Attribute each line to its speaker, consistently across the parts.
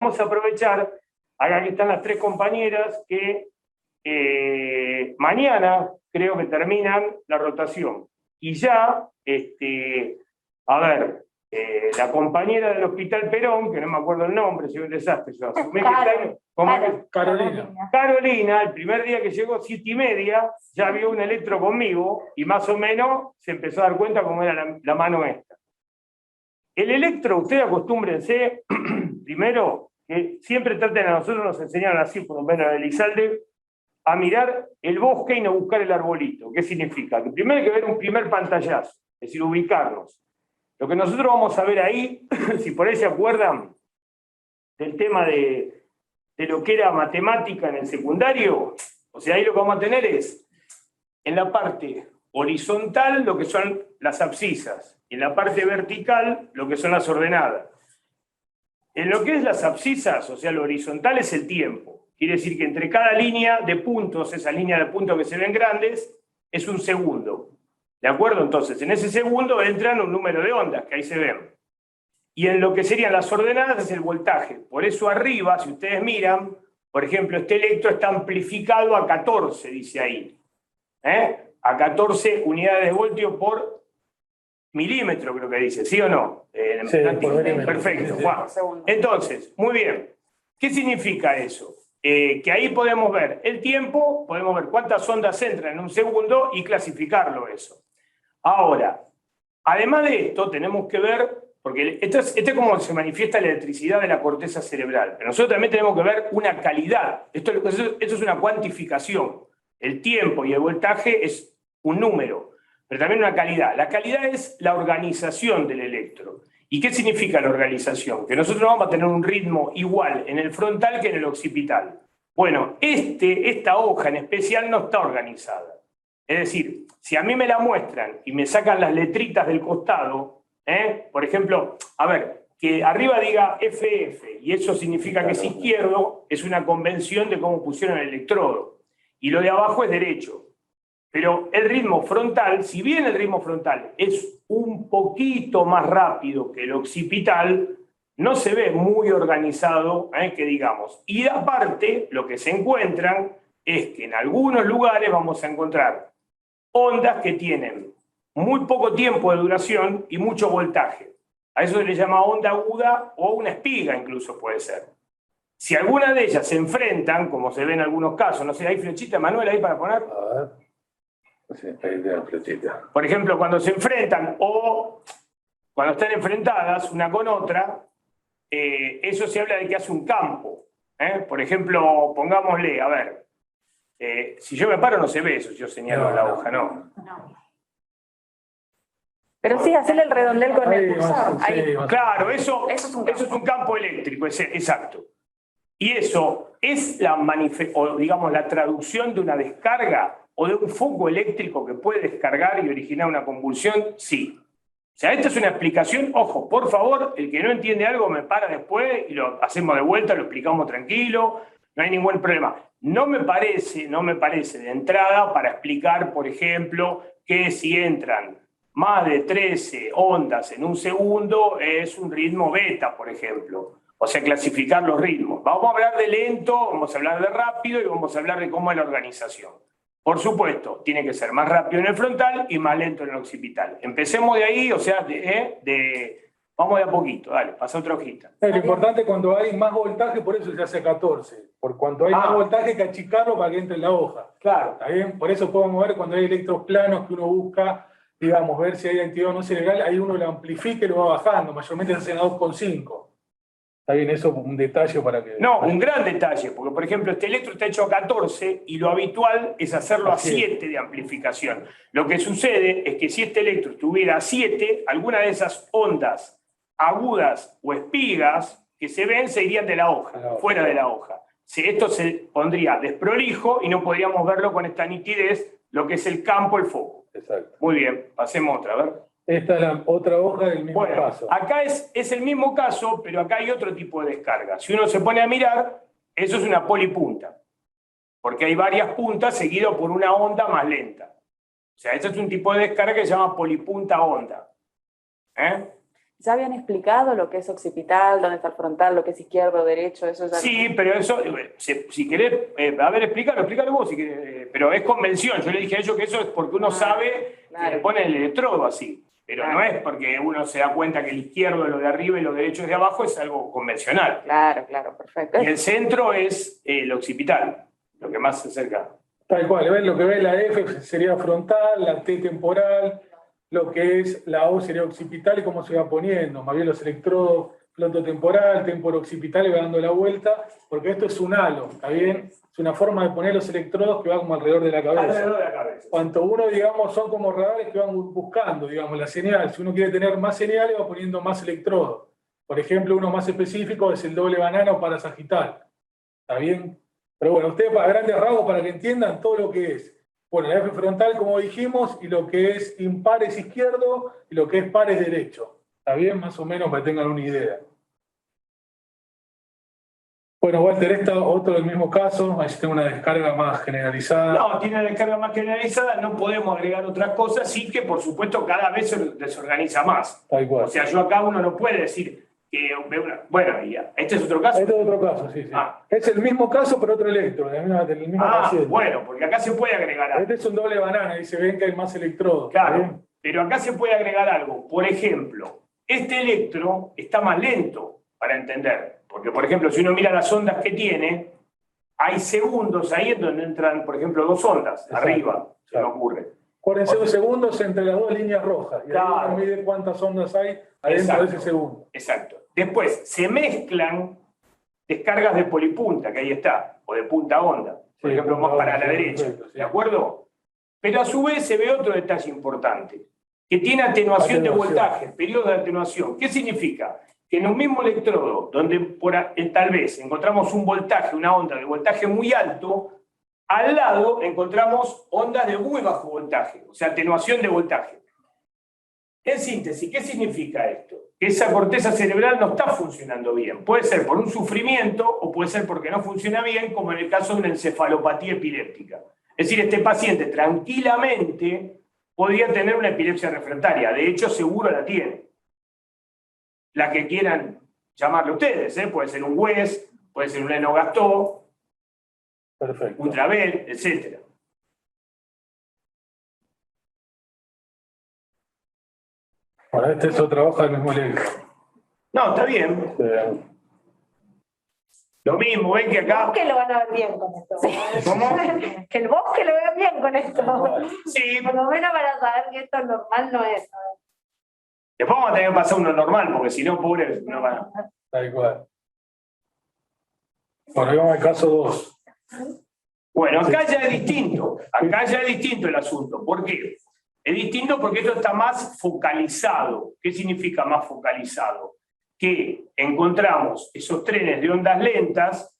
Speaker 1: vamos a aprovechar, acá que están las tres compañeras, que mañana creo que terminan la rotación. Y ya, a ver, la compañera del Hospital Perón, que no me acuerdo el nombre, soy un desastre, yo asumí que está... Carolina, el primer día que llegó, 7:30, ya vio un electro conmigo y más o menos se empezó a dar cuenta cómo era la mano esta. El electro, ustedes acostúmbrense, primero, que siempre traten, a nosotros nos enseñaron así, por lo menos en Elizalde, a mirar el bosque y no buscar el arbolito. ¿Qué significa? Que primero hay que ver un primer pantallazo, es decir, ubicarnos. Lo que nosotros vamos a ver ahí, si por ahí se acuerdan del tema de lo que era matemática en el secundario, o sea, ahí lo que vamos a tener es, en la parte horizontal, lo que son las abscisas, y en la parte vertical, lo que son las ordenadas. En lo que es las abscisas, o sea, lo horizontal es el tiempo. Quiere decir que entre cada línea de puntos, esa línea de puntos que se ven grandes, es un segundo. ¿De acuerdo? Entonces, en ese segundo entran un número de ondas, que ahí se ven. Y en lo que serían las ordenadas es el voltaje. Por eso arriba, si ustedes miran, por ejemplo, este electro está amplificado a 14, dice ahí. A 14 unidades de voltio por milímetro, creo que dice, ¿sí o no?
Speaker 2: Sí,
Speaker 1: perfecto. Wow. Entonces, muy bien. ¿Qué significa eso? Que ahí podemos ver el tiempo, podemos ver cuántas ondas entran en un segundo y clasificarlo eso. Ahora, además de esto, tenemos que ver, porque esto es como se manifiesta la electricidad de la corteza cerebral, pero nosotros también tenemos que ver una calidad. Esto es una cuantificación. El tiempo y el voltaje es un número, pero también una calidad. La calidad es la organización del electro. ¿Y qué significa la organización? Que nosotros vamos a tener un ritmo igual en el frontal que en el occipital. Bueno, esta hoja en especial no está organizada. Es decir, si a mí me la muestran y me sacan las letritas del costado, por ejemplo, a ver, que arriba diga FF, y eso significa que es izquierdo, es una convención de cómo pusieron el electrodo. Y lo de abajo es derecho. Pero el ritmo frontal, si bien el ritmo frontal es un poquito más rápido que el occipital, no se ve muy organizado, que digamos. Y aparte, lo que se encuentran es que en algunos lugares vamos a encontrar ondas que tienen muy poco tiempo de duración y mucho voltaje. A eso se le llama onda aguda o una espiga incluso puede ser. Si alguna de ellas se enfrentan, como se ve en algunos casos, no sé, ¿hay flechita, Manuel, ahí para poner?
Speaker 2: A ver. Sí, ahí te da flechita.
Speaker 1: Por ejemplo, cuando se enfrentan o cuando están enfrentadas una con otra, eso se habla de que hace un campo. Por ejemplo, pongámosle, a ver, si yo me paro no se ve eso, si yo señalo la hoja, ¿no?
Speaker 3: Pero sí, hacerle el redondel con el pulsar.
Speaker 1: Ahí. Claro, eso es un campo eléctrico, exacto. Y eso es la traducción de una descarga o de un foco eléctrico que puede descargar y originar una convulsión, sí. O sea, esta es una explicación, ojo, por favor, el que no entiende algo me para después y lo hacemos de vuelta, lo explicamos tranquilo, no hay ningún problema. No me parece de entrada para explicar, por ejemplo, que si entran más de 13 ondas en un segundo es un ritmo beta, por ejemplo. O sea, clasificar los ritmos. Vamos a hablar de lento, vamos a hablar de rápido y vamos a hablar de cómo es la organización. Por supuesto, tiene que ser más rápido en el frontal y más lento en el occipital. Empecemos de ahí, o sea, vamos de a poquito. Dale, pasa otra hojita.
Speaker 2: Lo importante cuando hay más voltaje, por eso se hace 14. Por cuanto hay más voltaje, hay que achicarlo para que entre en la hoja.
Speaker 1: Claro.
Speaker 2: ¿Está bien? Por eso podemos ver cuando hay electros planos que uno busca, digamos, ver si hay actividad o no cerebral, ahí uno lo amplifica y lo va bajando. Mayormente se hacen a 2,5. Está bien, eso es un detalle para que...
Speaker 1: No, un gran detalle, porque por ejemplo este electro está hecho a 14 y lo habitual es hacerlo a 7 de amplificación. Lo que sucede es que si este electro estuviera a 7, alguna de esas ondas agudas o espigas que se ven se irían de la hoja, fuera de la hoja. Esto se pondría desprolijo y no podríamos verlo con esta nitidez, lo que es el campo, el foco.
Speaker 2: Exacto.
Speaker 1: Muy bien, pasemos otra, a ver.
Speaker 2: Esta es la otra hoja del mismo caso.
Speaker 1: Acá es el mismo caso, pero acá hay otro tipo de descarga. Si uno se pone a mirar, eso es una polipunta. Porque hay varias puntas seguidas por una onda más lenta. O sea, este es un tipo de descarga que se llama polipunta onda.
Speaker 3: ¿Ya habían explicado lo que es occipital, dónde está el frontal, lo que es izquierdo, derecho? Eso ya
Speaker 1: Sí, pero eso, si querés, a ver, explícalo vos, si querés, pero es convención. Yo le dije a ellos que eso es porque uno sabe que le pone el electrodo así, pero no es porque uno se da cuenta que el izquierdo es lo de arriba y lo derecho es de abajo, es algo convencional.
Speaker 3: Claro, perfecto.
Speaker 1: Y el centro es el occipital, lo que más se acerca.
Speaker 2: Tal cual, ¿ven? Lo que ve la F sería frontal, la T temporal, lo que es la O sería occipital y cómo se va poniendo. Más bien los electrodos, frontotemporal, temporo-occipital y va dando la vuelta, porque esto es un halo, ¿está bien? Es una forma de poner los electrodos que va como alrededor de la cabeza.
Speaker 1: Alrededor de la cabeza.
Speaker 2: Cuanto uno, digamos, son como radares que van buscando, digamos, la señal. Si uno quiere tener más señales, va poniendo más electrodos. Por ejemplo, uno más específico es el doble banana o parasagital. ¿Está bien? Pero bueno, ustedes a grandes rasgos para que entiendan todo lo que es. Bueno, la F frontal, como dijimos, y lo que es impar es izquierdo y lo que es par es derecho. ¿Está bien? Más o menos para que tengan una idea. Bueno, Walter, otro del mismo caso, ahí tengo una descarga más generalizada.
Speaker 1: No, tiene una descarga más generalizada, no podemos agregar otras cosas, sí que por supuesto cada vez se desorganiza más.
Speaker 2: Tal cual.
Speaker 1: O sea, yo acá uno no puede decir que, bueno, y este es otro caso.
Speaker 2: Este es otro caso, sí. Es el mismo caso, pero otro electro, del mismo paciente.
Speaker 1: Bueno, porque acá se puede agregar algo.
Speaker 2: Este es un doble banana y se ven que hay más electrodos.
Speaker 1: Claro, pero acá se puede agregar algo. Por ejemplo, este electro está más lento para entender. Porque, por ejemplo, si uno mira las ondas que tiene, hay segundos ahí en donde entran, por ejemplo, dos ondas. Exacto. Arriba, se me ocurre.
Speaker 2: Acuérdense, 2 segundos entre las dos líneas rojas. Y claro, ahí uno mide cuántas ondas hay adentro de ese segundo.
Speaker 1: Exacto. Después, se mezclan descargas de polipunta, que ahí está, o de punta onda. Por ejemplo, más para la derecha. Perfecto, ¿de acuerdo? Pero a su vez se ve otro detalle importante, que tiene atenuación de voltaje, periodo de atenuación. ¿Qué significa? Que en un mismo electrodo, donde tal vez encontramos un voltaje, una onda de voltaje muy alto, al lado encontramos ondas de muy bajo voltaje, o sea, atenuación de voltaje. En síntesis, ¿qué significa esto? Que esa corteza cerebral no está funcionando bien. Puede ser por un sufrimiento o puede ser porque no funciona bien, como en el caso de una encefalopatía epiléptica. Es decir, este paciente tranquilamente podría tener una epilepsia refractaria. De hecho, seguro la tiene. La que quieran llamarle ustedes, ¿eh? Puede ser un West, puede ser un Lennox-Gastaut, un Travell, etc.
Speaker 2: Bueno, este es otro hoja del mismo electro.
Speaker 1: No, está bien. Lo mismo, ven que acá...
Speaker 4: El bosque lo van a ver bien con esto.
Speaker 1: ¿Cómo?
Speaker 4: Que el bosque lo vean bien con esto.
Speaker 1: Sí.
Speaker 4: Por lo menos para saber que esto normal no es.
Speaker 1: Después vamos a tener que pasar uno normal, porque si no, pobre, no van a...
Speaker 2: Tal cual. Bueno, vamos al caso 2.
Speaker 1: Bueno, acá ya es distinto. Acá ya es distinto el asunto. ¿Por qué? Es distinto porque esto está más focalizado. ¿Qué significa más focalizado? Que encontramos esos trenes de ondas lentas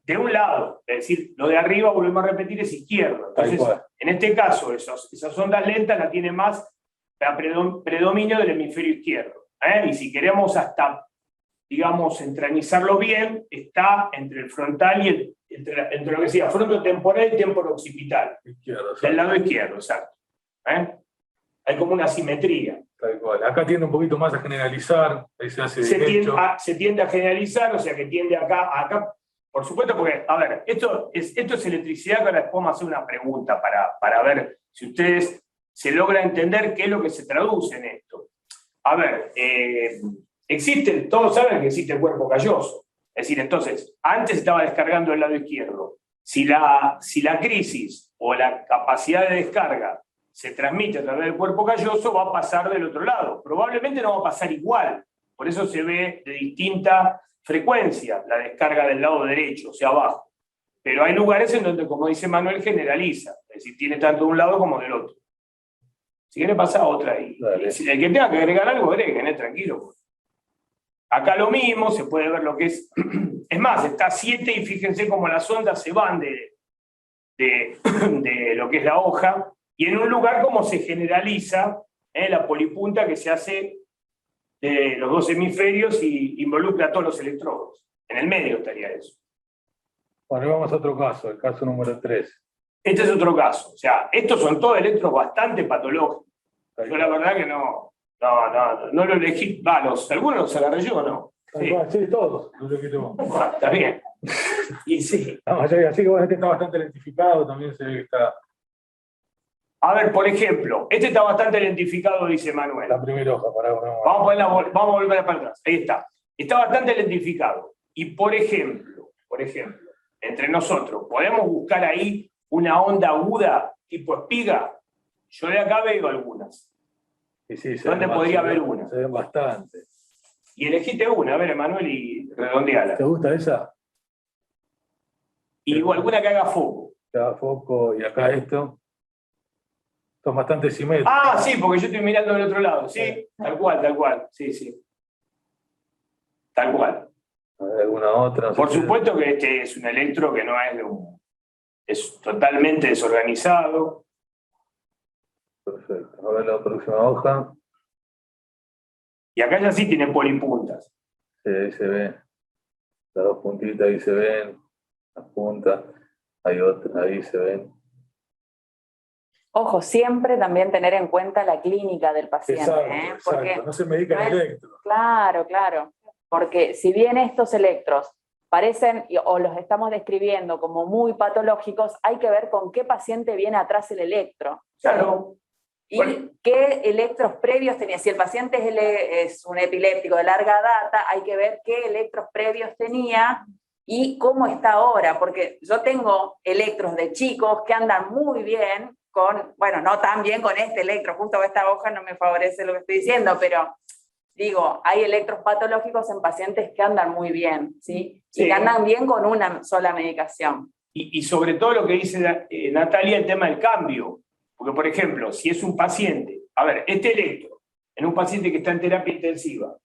Speaker 1: de un lado, es decir, lo de arriba, volvemos a repetir, es izquierdo. Entonces, en este caso, esas ondas lentas la tiene más predominio del hemisferio izquierdo. Y si queremos hasta, digamos, entranizarlo bien, está entre el frontal y entre lo que decía, frontotemporal y temporo-occipital. Del lado izquierdo, exacto. Hay como una simetría.
Speaker 2: Tal cual. Acá tiende un poquito más a generalizar, ahí se hace
Speaker 1: se tiende a generalizar, o sea que tiende acá, por supuesto, porque, a ver, esto es electricidad, que ahora después vamos a hacer una pregunta para ver si ustedes se logra entender qué es lo que se traduce en esto. A ver, todos saben que existe el cuerpo calloso. Es decir, entonces, antes estaba descargando el lado izquierdo. Si la crisis o la capacidad de descarga se transmite a través del cuerpo calloso, va a pasar del otro lado. Probablemente no va a pasar igual. Por eso se ve de distinta frecuencia la descarga del lado derecho, o sea, abajo. Pero hay lugares en donde, como dice Manuel, generaliza. Es decir, tiene tanto de un lado como del otro. Si quiere pasar a otra ahí. Si el que tenga que agregar algo, agreguen, tranquilo. Acá lo mismo, se puede ver lo que es... Es más, está 7 y fíjense cómo las ondas se van de lo que es la hoja, y en un lugar como se generaliza la polipunta que se hace de los dos hemisferios y involucra a todos los electrodos. En el medio estaría eso.
Speaker 2: Bueno, vamos a otro caso, el caso número 3.
Speaker 1: Este es otro caso. O sea, estos son todos electros bastante patológicos. Yo la verdad que no No lo elegí. Algunos los agarré yo, ¿no?
Speaker 2: Tal cual, sí, todos. No sé qué tengo.
Speaker 1: Está bien. Y sí.
Speaker 2: La mayoría, así que bueno, este está bastante identificado, también se ve que está
Speaker 1: A ver, por ejemplo, este está bastante identificado, dice Manuel.
Speaker 2: la primera hoja para uno.
Speaker 1: Vamos a volver para atrás. Ahí está. Está bastante identificado. Y por ejemplo, entre nosotros, ¿podemos buscar ahí una onda aguda tipo espiga? Yo de acá veo algunas.
Speaker 2: Sí, sí,
Speaker 1: ¿Dónde podría haber una?
Speaker 2: Se ven bastante.
Speaker 1: Y elegiste una, a ver, Emanuel, y redondeala.
Speaker 2: ¿Te gusta esa?
Speaker 1: Y alguna que haga foco.
Speaker 2: Acá foco y acá esto. Son bastante simétricos.
Speaker 1: Ah, sí, porque yo estoy mirando del otro lado. Sí, tal cual. Sí, sí. Tal cual.
Speaker 2: A ver, alguna otra. No sé
Speaker 1: Por
Speaker 2: si-
Speaker 1: supuesto que este es un electro que no es de un... Es totalmente desorganizado.
Speaker 2: Perfecto. A ver la próxima hoja.
Speaker 1: Y acá ya sí tiene polipuntas.
Speaker 2: Sí, ahí se ve. Las dos puntitas ahí se ven. Las puntas. Hay otra, ahí se ven.
Speaker 3: Ojo, siempre también tener en cuenta la clínica del paciente,
Speaker 2: Exacto,
Speaker 3: Porque
Speaker 2: exacto. No se medica
Speaker 3: no
Speaker 2: el
Speaker 3: es-
Speaker 2: electro.
Speaker 3: Claro. Porque si bien estos electros parecen o los estamos describiendo como muy patológicos, hay que ver con qué paciente viene atrás el electro.
Speaker 1: Claro.
Speaker 3: Y
Speaker 1: Bueno.
Speaker 3: qué electros previos tenía. Si el paciente es un epiléptico de larga data, hay que ver qué electros previos tenía y cómo está ahora. Porque yo tengo electros de chicos que andan muy bien no tan bien con este electro, justo esta hoja no me favorece lo que estoy diciendo, pero digo, hay electros patológicos en pacientes que andan muy bien, ¿sí?
Speaker 1: Sí.
Speaker 3: Y que andan bien con una sola medicación.
Speaker 1: Y sobre todo lo que dice Natalia, el tema del cambio. Porque, por ejemplo, si es un paciente, a ver, este electro, en un paciente que está en terapia intensiva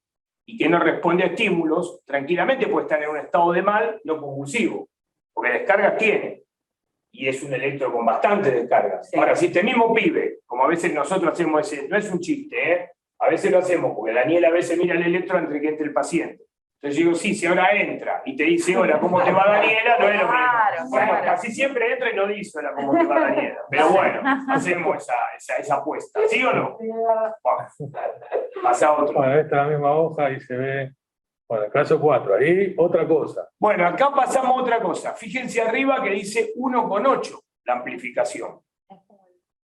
Speaker 1: y que no responde a estímulos, tranquilamente puede estar en un estado de mal no convulsivo, porque descargas tiene. Y es un electro con bastante descargas.
Speaker 3: Sí.
Speaker 1: Ahora, si este mismo pibe, como a veces nosotros hacemos ese, no es un chiste, a veces lo hacemos, porque Daniel a veces mira el electro antes que entre el paciente. Entonces yo digo, sí, si ahora entra y te dice, hola, ¿cómo te va Daniela? No es lo mismo.
Speaker 3: Claro.
Speaker 1: Casi siempre entra y no dice, hola, ¿cómo te va Daniela? Pero bueno, hacemos esa apuesta. ¿Sí o no? Bueno, pasa otro.
Speaker 2: Bueno, esta es la misma hoja y se ve. Bueno, el caso 4. Ahí otra cosa.
Speaker 1: Bueno, acá pasamos a otra cosa. Fíjense arriba que dice 1,8 la amplificación.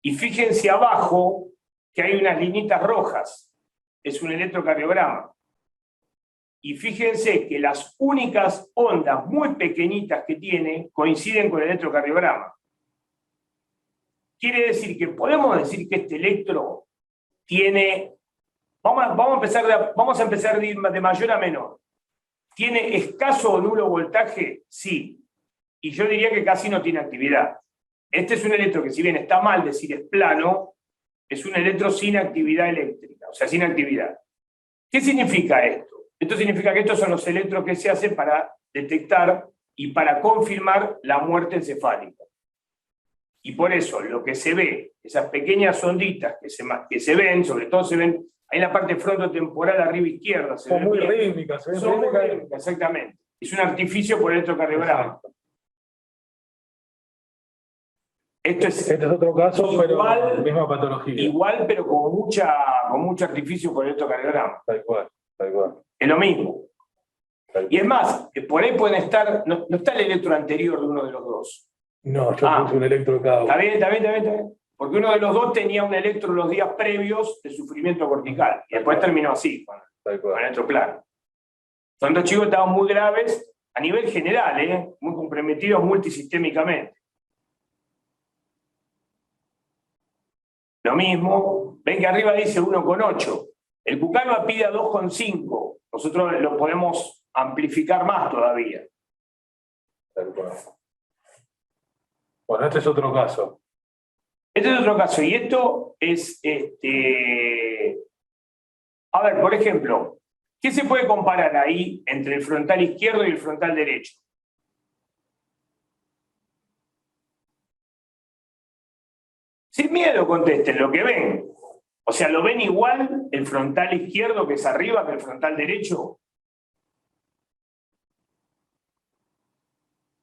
Speaker 1: Y fíjense abajo que hay unas linitas rojas. Es un electrocardiograma. Y fíjense que las únicas ondas muy pequeñitas que tiene coinciden con el electrocardiograma. Quiere decir que podemos decir que este electro tiene... Vamos a empezar de mayor a menor. ¿Tiene escaso o nulo voltaje? Sí. Y yo diría que casi no tiene actividad. Este es un electro que, si bien está mal decir es plano, es un electro sin actividad eléctrica, o sea, sin actividad. ¿Qué significa esto? Esto significa que estos son los electros que se hacen para detectar y para confirmar la muerte encefálica. Y por eso lo que se ve, esas pequeñas onditas que se ven, sobre todo se ven ahí en la parte frontotemporal arriba izquierda.
Speaker 2: Son muy rítmicas. Se ven
Speaker 1: Son muy
Speaker 2: rítmicas.
Speaker 1: rítmicas, exactamente. Es un artificio por electrocardiograma. Esto es
Speaker 2: Este es otro caso,
Speaker 1: Igual-
Speaker 2: pero misma patología.
Speaker 1: igual, pero con mucho artificio por electrocardiograma.
Speaker 2: Tal cual, tal cual.
Speaker 1: Es lo mismo.
Speaker 2: Tal
Speaker 1: Y es más, por ahí pueden estar, no está el electro anterior de uno de los dos.
Speaker 2: No, yo puse un electro cada uno.
Speaker 1: Está bien. Porque uno de los dos tenía un electro los días previos de sufrimiento cortical. Y después terminó así,
Speaker 2: Tal
Speaker 1: con
Speaker 2: cual.
Speaker 1: electro plano. Son dos chicos que estaban muy graves a nivel general, muy comprometidos multisistémicamente. Lo mismo, ven que arriba dice 1,8. El Cucalma pide a 2,5. Nosotros lo podemos amplificar más todavía.
Speaker 2: Tal cual. Bueno, este es otro caso.
Speaker 1: Este es otro caso. Y esto es, a ver, por ejemplo, ¿qué se puede comparar ahí entre el frontal izquierdo y el frontal derecho? Sin miedo contesten lo que ven. O sea, ¿lo ven igual el frontal izquierdo que es arriba que el frontal derecho?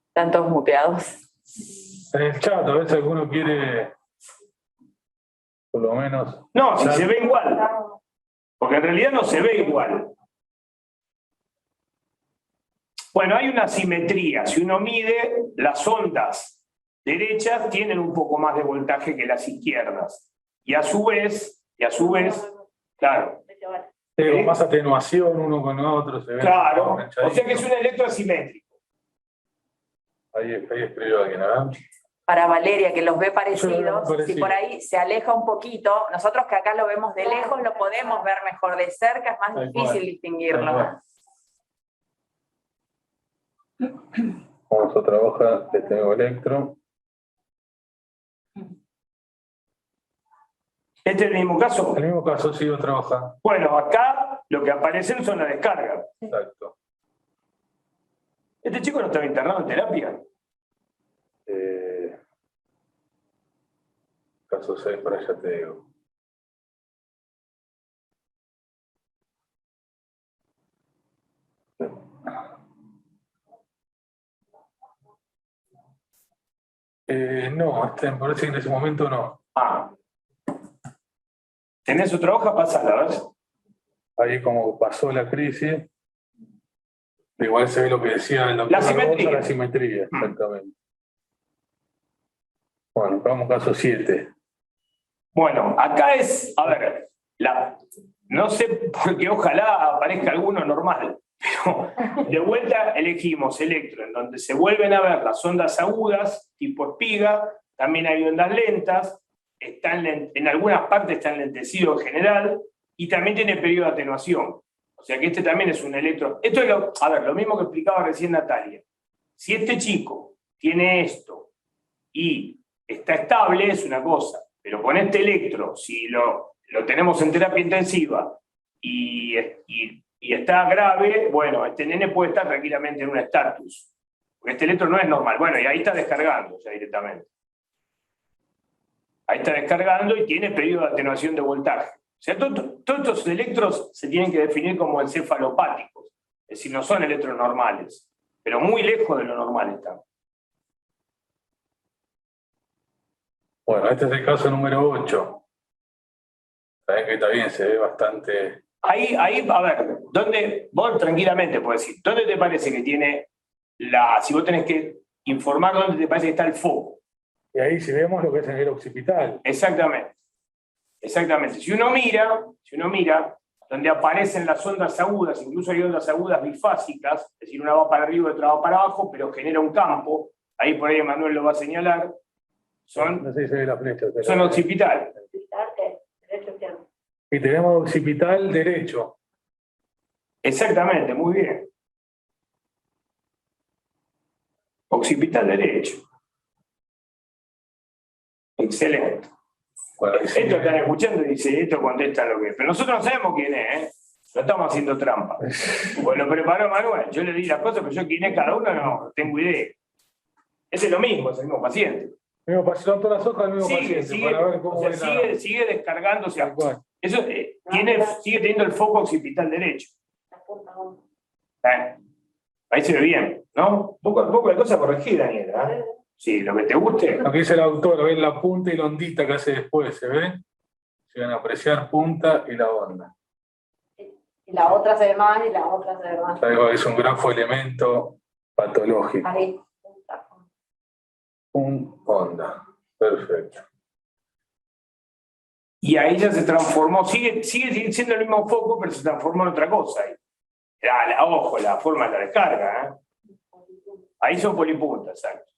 Speaker 3: Están todos muteados.
Speaker 2: En el chat, a veces alguno quiere, por lo menos.
Speaker 1: No, si se ve igual. Porque en realidad no se ve igual. Bueno, hay una simetría. Si uno mide, las ondas derechas tienen un poco más de voltaje que las izquierdas. Y a su vez, claro.
Speaker 2: Tengo más atenuación uno con otro. Se ve
Speaker 1: Claro,
Speaker 2: enganchadito.
Speaker 1: o sea que es un electroasimétrico.
Speaker 2: Ahí escribió alguien, ¿verdad?
Speaker 3: Para Valeria, que los ve parecidos,
Speaker 2: Sí,
Speaker 3: si por ahí se aleja un poquito, nosotros que acá lo vemos de lejos, lo podemos ver mejor, de cerca es más
Speaker 2: Tal
Speaker 3: difícil
Speaker 2: cual,
Speaker 3: distinguirlo.
Speaker 2: tal Vamos a trabajar este nuevo electro.
Speaker 1: ¿Este es el mismo caso?
Speaker 2: En el mismo caso sigo trabajando.
Speaker 1: Bueno, acá lo que aparecen son las descargas.
Speaker 2: Exacto.
Speaker 1: ¿Este chico no estaba internado en terapia?
Speaker 2: Caso 6, para allá te digo. No, me parece que en ese momento no.
Speaker 1: Ah. ¿Tenés otra hoja? Pásala, ¿ves?
Speaker 2: Ahí como pasó la crisis, igual se ve lo que decía el doctor
Speaker 1: La simetría.
Speaker 2: Barbosa, la simetría, exactamente. Bueno, vamos caso 7.
Speaker 1: Bueno, acá es, a ver, no sé por qué ojalá aparezca alguno normal, pero de vuelta elegimos electro, en donde se vuelven a ver las ondas agudas, tipo espiga, también hay ondas lentas, en algunas partes está enlentecido en general, y también tiene periodo de atenuación. O sea que este también es un electro. Esto es lo mismo que explicaba recién Natalia. Si este chico tiene esto y está estable, es una cosa. Pero con este electro, si lo tenemos en terapia intensiva y está grave, bueno, este nene puede estar tranquilamente en un estatus. Porque este electro no es normal. Bueno, y ahí está descargando ya directamente. Ahí está descargando y tiene periodo de atenuación de voltaje. O sea, todos estos electros se tienen que definir como encefalopáticos. Es decir, no son electros normales, pero muy lejos de lo normal están.
Speaker 2: Bueno, este es el caso número 8. Saben que está bien, se ve bastante.
Speaker 1: Ahí, a ver, vos tranquilamente puedes decir, ¿dónde te parece que tiene si vos tenés que informar dónde te parece que está el foco?
Speaker 2: Y ahí si vemos lo que es el occipital.
Speaker 1: Exactamente. Exactamente. Si uno mira donde aparecen las ondas agudas, incluso hay ondas agudas bifásicas, es decir, una va para arriba y otra va para abajo, pero genera un campo, ahí por ahí Manuel lo va a señalar,
Speaker 2: No sé si se ve la flecha.
Speaker 1: son occipital.
Speaker 2: Y tenemos occipital derecho.
Speaker 1: Exactamente, muy bien. Occipital derecho. Excelente.
Speaker 2: Bueno, ahí sí.
Speaker 1: Esto están escuchando y dice, esto contesta lo que es. Pero nosotros no sabemos quién es, ¿eh? No estamos haciendo trampa. Pues lo preparó Manuel. Yo le di las cosas, pero yo quién es cada uno no tengo idea. Ese es lo mismo, es el mismo paciente.
Speaker 2: Son todas las hojas del mismo paciente. Para ver cómo
Speaker 1: sigue descargando. O sea, eso, sigue teniendo el foco occipital derecho. Ahí se ve bien, ¿no? Un poco de cosa corregida, Daniela. ¿Eh? Sí, lo que te guste.
Speaker 2: Lo que dice el autor, ven la punta y la ondita que hace después, ¿se ve? Se van a apreciar punta y la onda.
Speaker 4: Y la otra se ve más y la otra se ve más.
Speaker 2: Es un grafo elemento patológico.
Speaker 4: Ahí.
Speaker 2: Onda. Perfecto.
Speaker 1: Y ahí ya se transformó, sigue siendo el mismo foco, pero se transformó en otra cosa. Ojo, la forma de la descarga. ¿Eh? Ahí son polipuntas, exacto.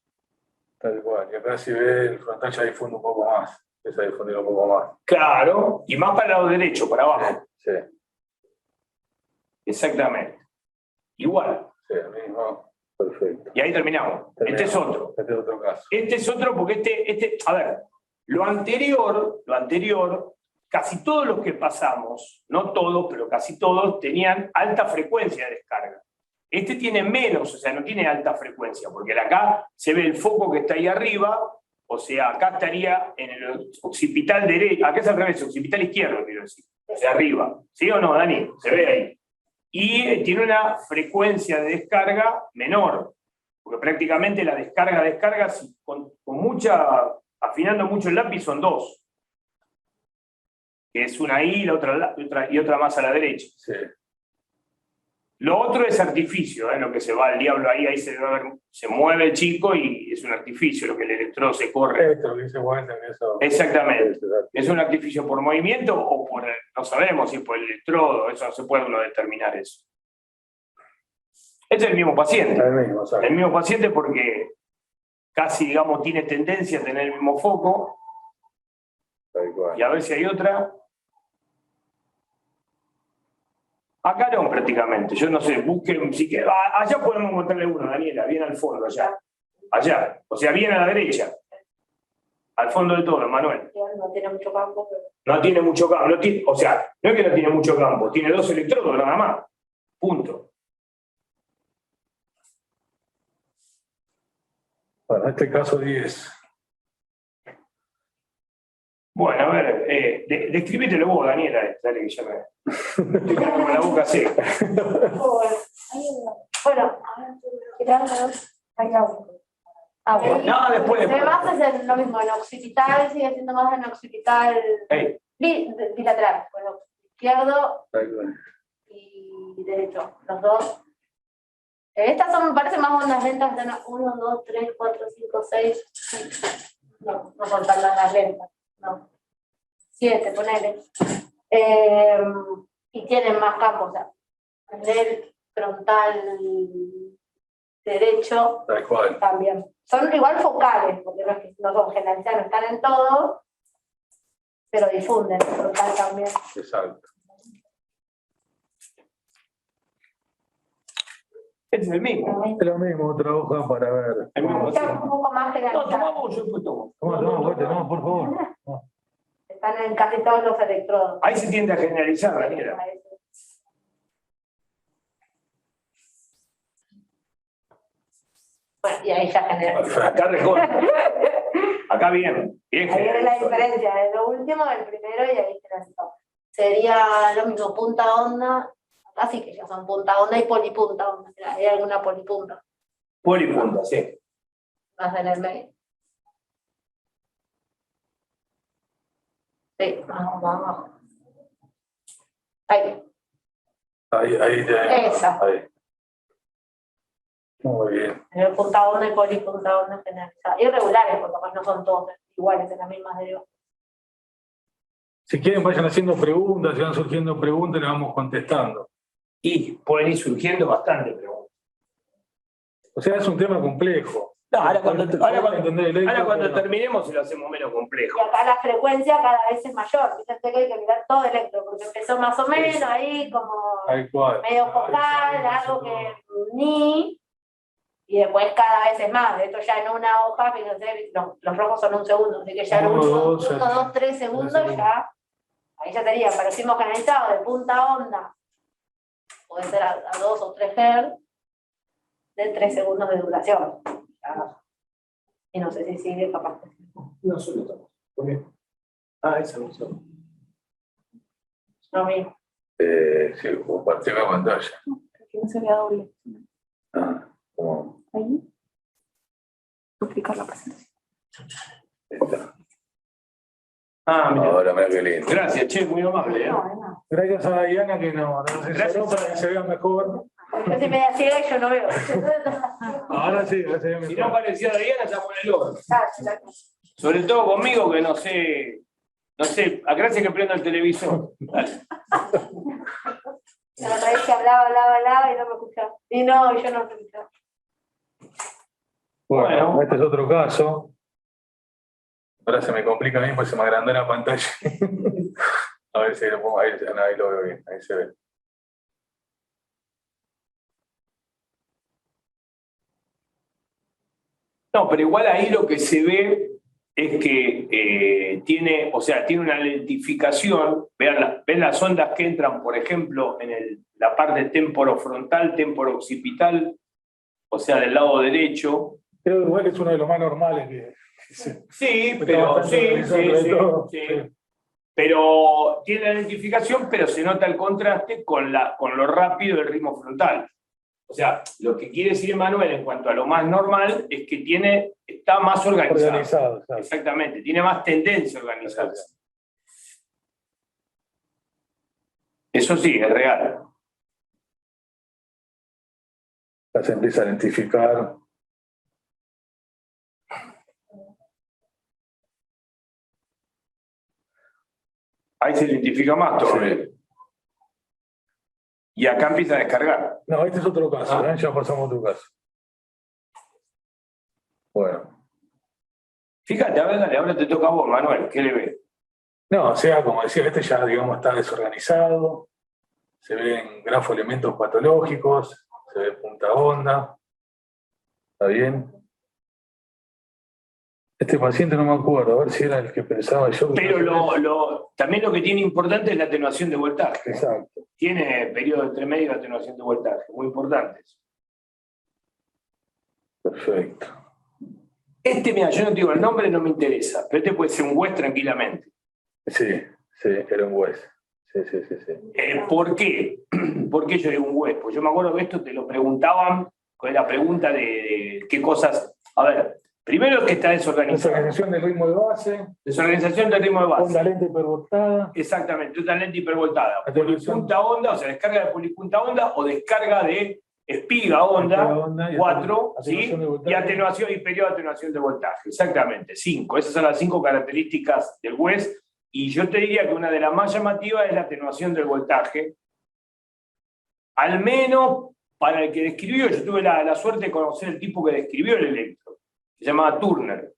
Speaker 2: Tal cual. Y acá si ve el frontal ya difunde un poco más. Empieza a difundir un poco más.
Speaker 1: Claro, y más para el lado derecho, para abajo.
Speaker 2: Sí.
Speaker 1: Exactamente. Igual.
Speaker 2: Sí, el mismo. Perfecto.
Speaker 1: Y ahí terminamos. Este es otro.
Speaker 2: Este es otro caso.
Speaker 1: Este es otro porque a ver, lo anterior, casi todos los que pasamos, no todos, pero casi todos, tenían alta frecuencia de descarga. Este tiene menos, o sea, no tiene alta frecuencia, porque acá se ve el foco que está ahí arriba, o sea, acá estaría en el occipital derecho, acá es al revés, occipital izquierdo, quiero decir, o sea, arriba. ¿Sí o no, Dani? Se ve ahí. Y tiene una frecuencia de descarga menor, porque prácticamente la descarga, con afinando mucho el lápiz, son 2. que es una ahí y otra más a la derecha.
Speaker 2: Sí.
Speaker 1: Lo otro es artificio, lo que se va el diablo ahí se mueve el chico y es un artificio, lo que el electrodo se corre.
Speaker 2: Esto, que dice Walter, eso.
Speaker 1: Exactamente. ¿Es un artificio por movimiento o por, no sabemos si por el electrodo? Eso no se puede uno determinar eso. Es el mismo paciente. El mismo paciente porque casi, digamos, tiene tendencia a tener el mismo foco. Y a ver si hay otra. Acá no, prácticamente. Yo no sé, busquen. Si que, allá podemos encontrarle uno, Daniela, bien al fondo, allá. Allá. O sea, bien a la derecha. Al fondo de todo, Manuel.
Speaker 4: No tiene mucho campo, pero...
Speaker 1: No tiene mucho campo. O sea, no es que no tiene mucho campo, tiene 2 electrodos nada más. Punto.
Speaker 2: Bueno, en este caso 10.
Speaker 1: Bueno, a ver, describítelo vos, Daniela, dale que ya me... Estoy con la boca seca.
Speaker 4: Bueno, hay agua. Agua.
Speaker 1: No, después.
Speaker 4: Se basa en lo mismo, en occipital, sigue siendo más en occipital bilateral, bueno, izquierdo y derecho, los dos. Estas son, me parece, más ondas lentas, de 1, 2, 3, 4, 5, 6, no contar las lentas, no, 7, ponele. Y tienen más campos, o sea, el frontal derecho también. Son igual focales, porque no son generalizados, no están en todo, pero difunden, el frontal también.
Speaker 2: Exacto.
Speaker 1: Es el mismo.
Speaker 2: Es lo mismo, otra hoja para ver.
Speaker 1: El mismo.
Speaker 4: Está un poco más
Speaker 1: No,
Speaker 4: generalizado.
Speaker 1: toma vos, yo después tomo.
Speaker 2: No, por favor.
Speaker 4: Están en casi todos los electrodos.
Speaker 1: Ahí se tiende a generalizar, Daniela.
Speaker 4: Bueno, y ahí ya genera.
Speaker 1: Acá recorre. Acá bien. Bien
Speaker 4: Ahí viene la
Speaker 1: generalizado.
Speaker 4: diferencia de lo último del primero y ahí generalizado. Sería lo mismo, punta onda. Acá sí que ya son punta onda y polipunta onda. Hay alguna polipunta
Speaker 1: Polipunta, sí.
Speaker 4: más en el medio. Sí, más abajo. Ahí. Esa.
Speaker 2: Ahí. Muy bien.
Speaker 4: En el punta onda y polipunta onda generalizada. Irregulares, porque capaz no son todos iguales en las mismas derivas.
Speaker 2: Si quieren, vayan haciendo preguntas, si van surgiendo preguntas, le vamos contestando.
Speaker 1: Y pueden ir surgiendo bastante preguntas.
Speaker 2: O sea, es un tema complejo.
Speaker 1: No, ahora cuando
Speaker 2: pero...
Speaker 1: terminemos se lo hacemos menos complejo.
Speaker 4: Y acá la frecuencia cada vez es mayor. Fíjense que hay que mirar todo electro, porque empezó más o menos ahí como medio focal, algo que ni, y después cada vez es más. De hecho, ya en una hoja, fíjense, los rojos son 1 segundo, así que ya en 1, 2, 3 segundos ya, ahí ya sería, pero si hemos generalizado de punta onda, puede ser a 2 o 3 Hz, de 3 segundos de duración. Y no sé si sigue capaz.
Speaker 1: No solo estamos. ¿Por qué? Esa no solo.
Speaker 4: No mismo.
Speaker 2: Sí, compartir la pantalla.
Speaker 3: Que no se vea doble.
Speaker 2: ¿Cómo?
Speaker 3: Ahí. Duplicar la presentación.
Speaker 2: Está.
Speaker 1: Mira.
Speaker 2: Ahora, mira qué lindo.
Speaker 1: Gracias, che, muy amable.
Speaker 4: No.
Speaker 2: Gracias a Diana que nos asesoró para que se vea mejor.
Speaker 4: Yo soy media ciega y yo no veo.
Speaker 2: Ahora sí, ahora se ve mejor.
Speaker 1: Si no parecía a Diana, estamos en el horno. Sobre todo conmigo, que no sé, gracias que prendo el televisor. Dale.
Speaker 4: La otra vez que hablaba y no me escuchaba. Y no, yo no me escuchaba.
Speaker 2: Bueno, este es otro caso. Ahora se me complica a mí porque se me agrandó la pantalla. A ver si lo pongo ahí lo veo bien, ahí se ve.
Speaker 1: No, pero igual ahí lo que se ve es que tiene una lentificación. Ven las ondas que entran, por ejemplo, en la parte temporofrontal, temporoccipital, o sea, del lado derecho.
Speaker 2: Creo que igual que es uno de los más normales que...
Speaker 1: Sí, pero sí. Pero tiene la lentificación, pero se nota el contraste con lo rápido del ritmo frontal. O sea, lo que quiere decir Manuel en cuanto a lo más normal es que está más organizado.
Speaker 2: Organizado, claro.
Speaker 1: Exactamente, tiene más tendencia a organizarse. Eso sí, es real.
Speaker 2: Ya se empieza a identificar.
Speaker 1: Ahí se identifica más todavía.
Speaker 2: Sí.
Speaker 1: Y acá empieza a descargar.
Speaker 2: No, este es otro caso, ya pasamos a otro caso. Bueno.
Speaker 1: Fíjate, a ver, dale, ahora te toca a vos, Manuel, ¿qué le ves?
Speaker 2: No, o sea, como decía, este ya, digamos, está desorganizado, se ven grafoelementos patológicos, se ve punta onda, ¿está bien? Este paciente no me acuerdo, a ver si era el que pensaba yo.
Speaker 1: Pero también lo que tiene importante es la atenuación de voltaje.
Speaker 2: Exacto.
Speaker 1: Tiene periodo entre medio de atenuación de voltaje, muy importantes.
Speaker 2: Perfecto.
Speaker 1: Mira, yo no te digo el nombre, no me interesa, pero este puede ser un West tranquilamente.
Speaker 2: Sí, era un West. Sí.
Speaker 1: ¿Por qué? ¿Por qué yo digo un West? Pues yo me acuerdo que esto te lo preguntaban con la pregunta de qué cosas. A ver, primero es que está desorganizado.
Speaker 2: Desorganización del ritmo de base.
Speaker 1: Desorganización del ritmo de base.
Speaker 2: Onda lenta hipervoltada.
Speaker 1: Exactamente, onda lenta hipervoltada. Polipunta onda, o sea, descarga de polipunta onda o descarga de espiga onda, 4, ¿sí? Y atenuación y periodo de atenuación de voltaje. Exactamente, 5. Esas son las 5 características del West. Y yo te diría que una de las más llamativas es la atenuación del voltaje. Al menos para el que describió, yo tuve la suerte de conocer el tipo que describió el electro. Se llamaba Turner.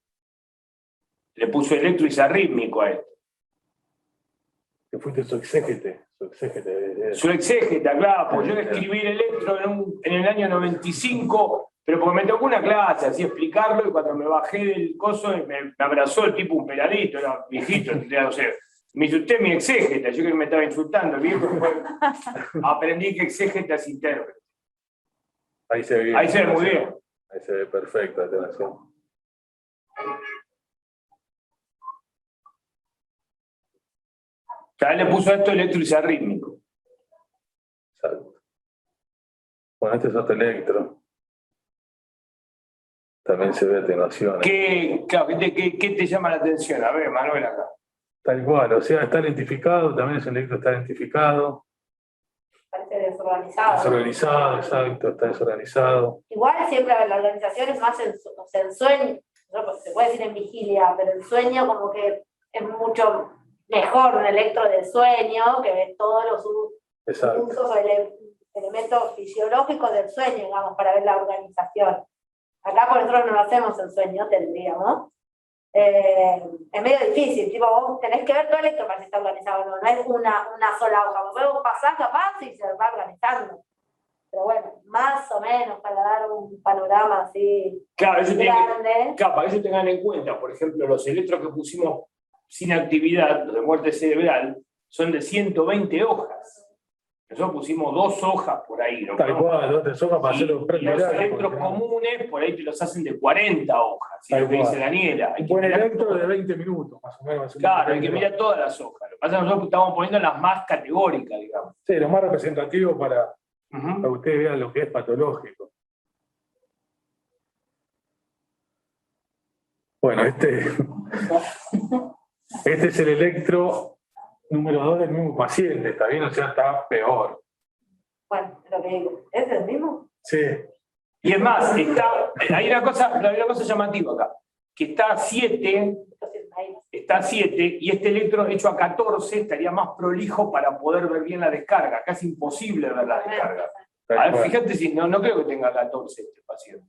Speaker 1: Le puso electroisarrítmico a esto.
Speaker 2: Que fuiste su exégete.
Speaker 1: Su exégeta, claro, pues yo describí el electro en el año 95, pero porque me tocó una clase, así explicarlo, y cuando me bajé del coso me abrazó el tipo un peladito, era viejito, no sé. Me dice, usted es mi exégeta, yo creo que me estaba insultando, el viejo. Aprendí que exégeta es intérprete.
Speaker 2: Ahí se ve bien.
Speaker 1: Ahí se ve muy bien.
Speaker 2: Ahí se ve perfecto la atenuación.
Speaker 1: Cada vez le puso esto electroisarrítmico.
Speaker 2: Exacto. Bueno, este es otro electro. También se ve atenuación.
Speaker 1: ¿Qué te llama la atención? A ver, Manuel, acá.
Speaker 2: Tal cual, o sea, está identificado, también es un electro, está identificado.
Speaker 4: Parece desorganizado.
Speaker 2: Desorganizado, exacto, está desorganizado.
Speaker 4: Igual siempre la organización es más en sueño, se puede decir en vigilia, pero el sueño como que es mucho mejor un electro de sueño, que ves todos los usos o elementos fisiológicos del sueño, digamos, para ver la organización. Acá por nosotros no lo hacemos en sueño, tendríamos. Es medio difícil, tipo, vos tenés que ver todo el electro para si está organizado, no es una sola hoja, vos pasás capaz y se va organizando. Pero bueno, más o menos para dar un panorama así grande.
Speaker 1: Para que ellos tengan en cuenta, por ejemplo, los electros que pusimos sin actividad, los de muerte cerebral, son de 120 hojas. Nosotros pusimos 2 hojas por ahí. ¿No?
Speaker 2: Tal cual, 2 3 hojas para hacerlo.
Speaker 1: Y los electros comunes, por ahí te los hacen de 40 hojas, ¿sí? Lo que dice Daniela.
Speaker 2: Un buen electro de 20 minutos, más o menos.
Speaker 1: Claro, hay que mirar todas las hojas. Lo que pasa es que nosotros estamos poniendo las más categóricas, digamos.
Speaker 2: Sí, lo más representativo para que ustedes vean lo que es patológico. Bueno, este es el electro número 2 del mismo paciente, ¿está bien? O sea, está peor.
Speaker 4: Bueno, lo que digo, ¿es el mismo?
Speaker 2: Sí.
Speaker 1: Y es más, hay una cosa llamativa acá, que está a 7, y este electro hecho a 14 estaría más prolijo para poder ver bien la descarga. Acá es imposible ver la descarga. A ver, fíjate si no creo que tenga 14 este paciente.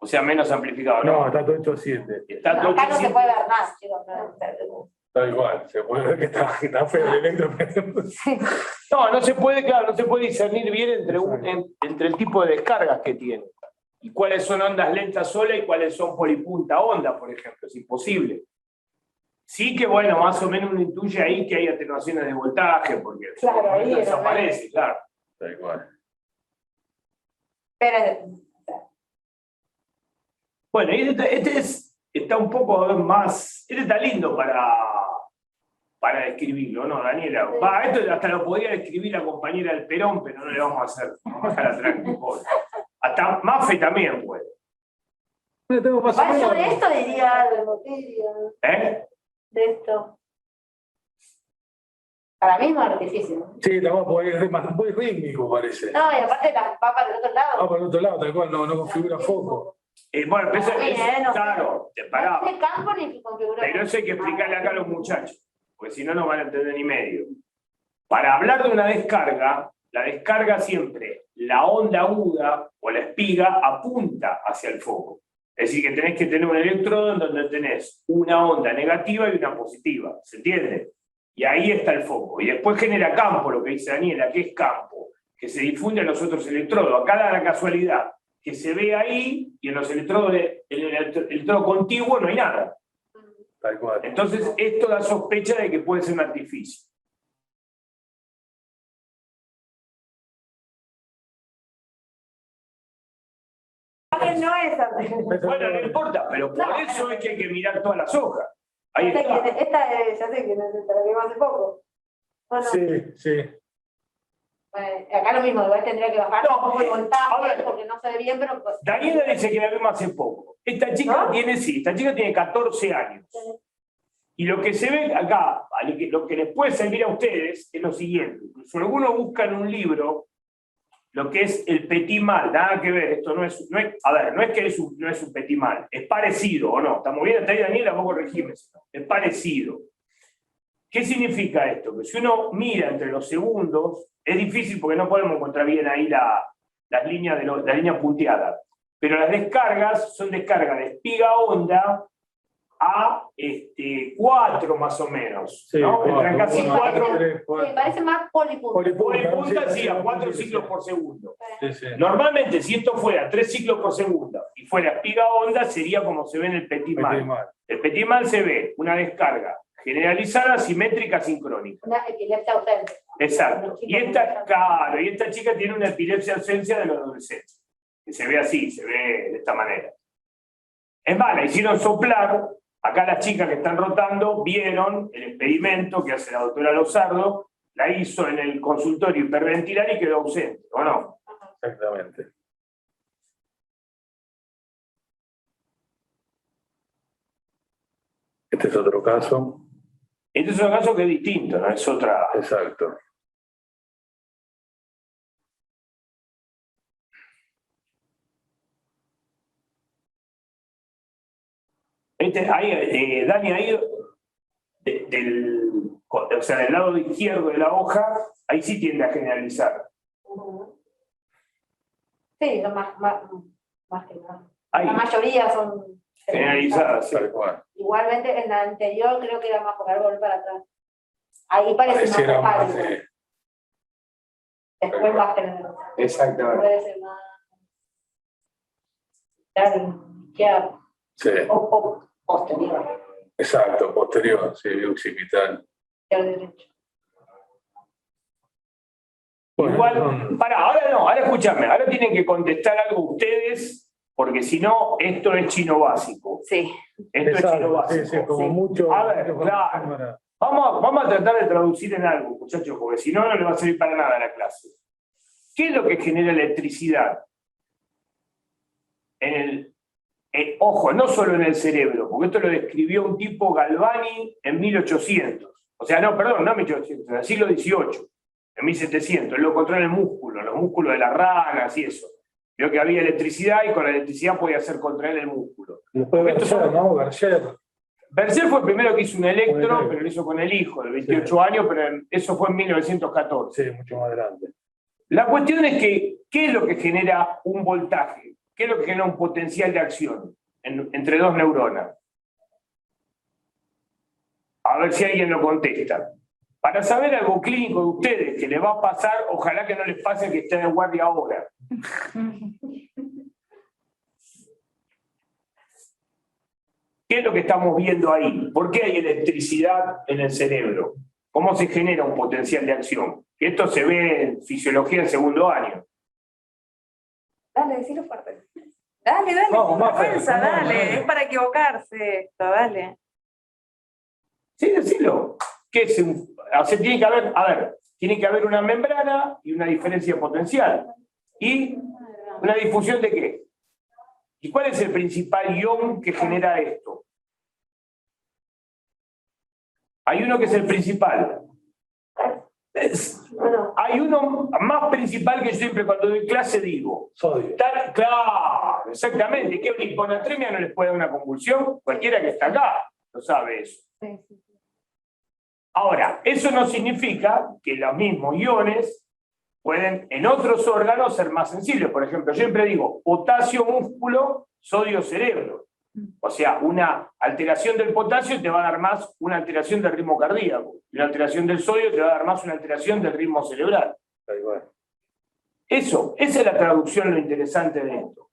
Speaker 1: O sea, menos amplificado.
Speaker 2: No, está todo hecho a 7.
Speaker 4: Acá no se puede ver más, chicos.
Speaker 2: Tal igual, se puede ver que está feo el electro.
Speaker 1: No se puede, claro, no se puede discernir bien entre el tipo de descargas que tiene. Y cuáles son ondas lentas sola y cuáles son polipunta onda, por ejemplo. Es imposible. Sí que, bueno, más o menos uno intuye ahí que hay atenuaciones de voltaje, porque
Speaker 4: claro, ahí
Speaker 1: desaparece, claro.
Speaker 2: Da igual.
Speaker 4: Pero,
Speaker 1: bueno, y está un poco más. Este está lindo para describirlo, ¿no, Daniela? Esto hasta lo podría describir la compañera del Perón, pero no le vamos a hacer. Vamos a dejar atrás. Hasta Mafe también puede.
Speaker 4: yo de esto diría algo, ¿qué diría?
Speaker 1: ¿Eh?
Speaker 4: De esto. Para mí es más difícil.
Speaker 2: Sí, tampoco, es muy rítmico parece.
Speaker 4: No, y aparte va para el otro lado.
Speaker 2: Va para el otro lado, tal cual, no configura foco.
Speaker 1: Bueno, eso
Speaker 4: No
Speaker 1: claro, pará.
Speaker 4: No tiene campo ni configura.
Speaker 1: Pero eso hay que explicarle acá a los muchachos, porque si no, no van a entender ni medio. Para hablar de una descarga, la descarga siempre, la onda aguda o la espiga apunta hacia el foco. Es decir, que tenés que tener un electrodo en donde tenés una onda negativa y una positiva. ¿Se entiende? Y ahí está el foco. Y después genera campo, lo que dice Daniela, que es campo, que se difunde en los otros electrodos. Acá da la casualidad que se ve ahí y en los electrodos, en el electrodo contiguo no hay nada.
Speaker 2: Tal cual.
Speaker 1: Entonces, esto da sospecha de que puede ser un artificio.
Speaker 4: No es artificial.
Speaker 1: Bueno, no importa, pero por eso es que hay que mirar todas las hojas. Ahí está.
Speaker 4: Esta ya sé que es la que hace poco. Bueno,
Speaker 2: Sí.
Speaker 4: acá lo mismo, igual tendría que bajar un poco el
Speaker 1: a
Speaker 4: voltaje
Speaker 1: ver.
Speaker 4: porque no se ve bien, pero pues,
Speaker 1: Daniela dice que la vimos hace poco. Esta chica
Speaker 4: ¿No?
Speaker 1: esta chica tiene 14 años. Y lo que se ve acá, lo que les puede servir a ustedes es lo siguiente. Si alguno busca en un libro lo que es el petit mal, nada que ver, esto no es que no es un petit mal, es parecido, ¿o no? ¿Estamos bien? Hasta ahí, Daniela, vos corregime. Es parecido. ¿Qué significa esto? Que si uno mira entre los segundos, es difícil porque no podemos encontrar bien ahí las líneas punteadas, pero las descargas son descargas de espiga onda a 4 más o menos,
Speaker 2: Sí,
Speaker 1: ¿no? Entran casi 4.
Speaker 4: sí, parece más polipunta.
Speaker 1: Polipunta, sí, a 4 ciclos por segundo.
Speaker 2: Sí.
Speaker 1: Normalmente, si esto fuera 3 ciclos por segundo y fuera espiga onda, sería como se ve en el petit mal. El petit mal se ve una descarga generalizada, simétrica, sincrónica.
Speaker 4: Una epilepsia ausente.
Speaker 1: Exacto. Y esta chica tiene una epilepsia ausencia de los adolescentes. Que se ve así, se ve de esta manera. Es más, la hicieron soplar. Acá las chicas que están rotando vieron el experimento que hace la doctora Lozardo, la hizo en el consultorio hiperventilar y quedó ausente, ¿o no?
Speaker 2: Exactamente. Este es otro caso.
Speaker 1: Este es un caso que es distinto, ¿no? Es otra.
Speaker 2: Exacto.
Speaker 1: Dani, ahí del lado izquierdo de la hoja, ahí sí tiende a generalizar.
Speaker 4: Sí, son más que nada.
Speaker 1: Ahí,
Speaker 4: La mayoría son
Speaker 1: generalizadas, sí.
Speaker 2: Tal cual.
Speaker 4: Igualmente en la anterior creo que era más focal, volver para atrás. Ahí parece
Speaker 2: Pareciera
Speaker 4: más
Speaker 2: más,
Speaker 4: focal. Después más general.
Speaker 1: Exactamente.
Speaker 4: Puede ser más. Izquierda.
Speaker 2: Sí,
Speaker 4: O posterior.
Speaker 2: exacto, posterior, sí, occipital.
Speaker 4: Izquierda derecho.
Speaker 2: Bueno,
Speaker 1: Igual, ahora escúchame, ahora tienen que contestar algo ustedes, porque si no, esto es chino básico.
Speaker 3: Sí.
Speaker 1: Esto es chino
Speaker 2: exacto,
Speaker 1: básico.
Speaker 2: sí, como
Speaker 3: Sí.
Speaker 2: mucho.
Speaker 1: A ver, claro. Vamos a tratar de traducir en algo, muchachos, porque si no, no le va a servir para nada la clase. ¿Qué es lo que genera electricidad? Ojo, no solo en el cerebro, porque esto lo describió un tipo Galvani en 1800. O sea, no, perdón, no en 1800, en el siglo XVIII, en 1700. Él lo encontró en el músculo, los músculos de las ranas y eso. Vio que había electricidad y con la electricidad podía hacer contraer el músculo.
Speaker 2: Después Berger, ¿no? Berger.
Speaker 1: Berger fue el primero que hizo un electro,
Speaker 2: Bueno,
Speaker 1: pero lo hizo con el hijo, de 28 años, pero eso fue en 1914.
Speaker 2: Sí, mucho más grande.
Speaker 1: La cuestión es que, ¿qué es lo que genera un voltaje? ¿Qué es lo que genera un potencial de acción entre dos neuronas? A ver si alguien lo contesta. Para saber algo clínico de ustedes que les va a pasar, ojalá que no les pase que estén de guardia ahora. ¿Qué es lo que estamos viendo ahí? ¿Por qué hay electricidad en el cerebro? ¿Cómo se genera un potencial de acción? Esto se ve en fisiología en segundo año.
Speaker 3: Dale, decilo fuerte. Dale,
Speaker 2: Vamos,
Speaker 3: sin
Speaker 2: más
Speaker 3: vergüenza,
Speaker 2: fuerte,
Speaker 3: dale.
Speaker 2: dale.
Speaker 3: Es para equivocarse esto, dale.
Speaker 1: Sí, decilo. ¿Qué es o sea, tiene que haber una membrana y una diferencia potencial. ¿Y una difusión de qué? ¿Y cuál es el principal ion que genera esto? Hay uno que es el principal. Hay uno más principal que yo siempre cuando doy clase digo.
Speaker 2: Sodio.
Speaker 1: Claro, exactamente. Que una hiponatremia no les puede dar una convulsión. Cualquiera que está acá lo sabe eso. Ahora, eso no significa que los mismos iones pueden en otros órganos ser más sensibles. Por ejemplo, yo siempre digo potasio músculo, sodio cerebro. O sea, una alteración del potasio te va a dar más una alteración del ritmo cardíaco. Y una alteración del sodio te va a dar más una alteración del ritmo cerebral. Eso, esa es la traducción, lo interesante de esto.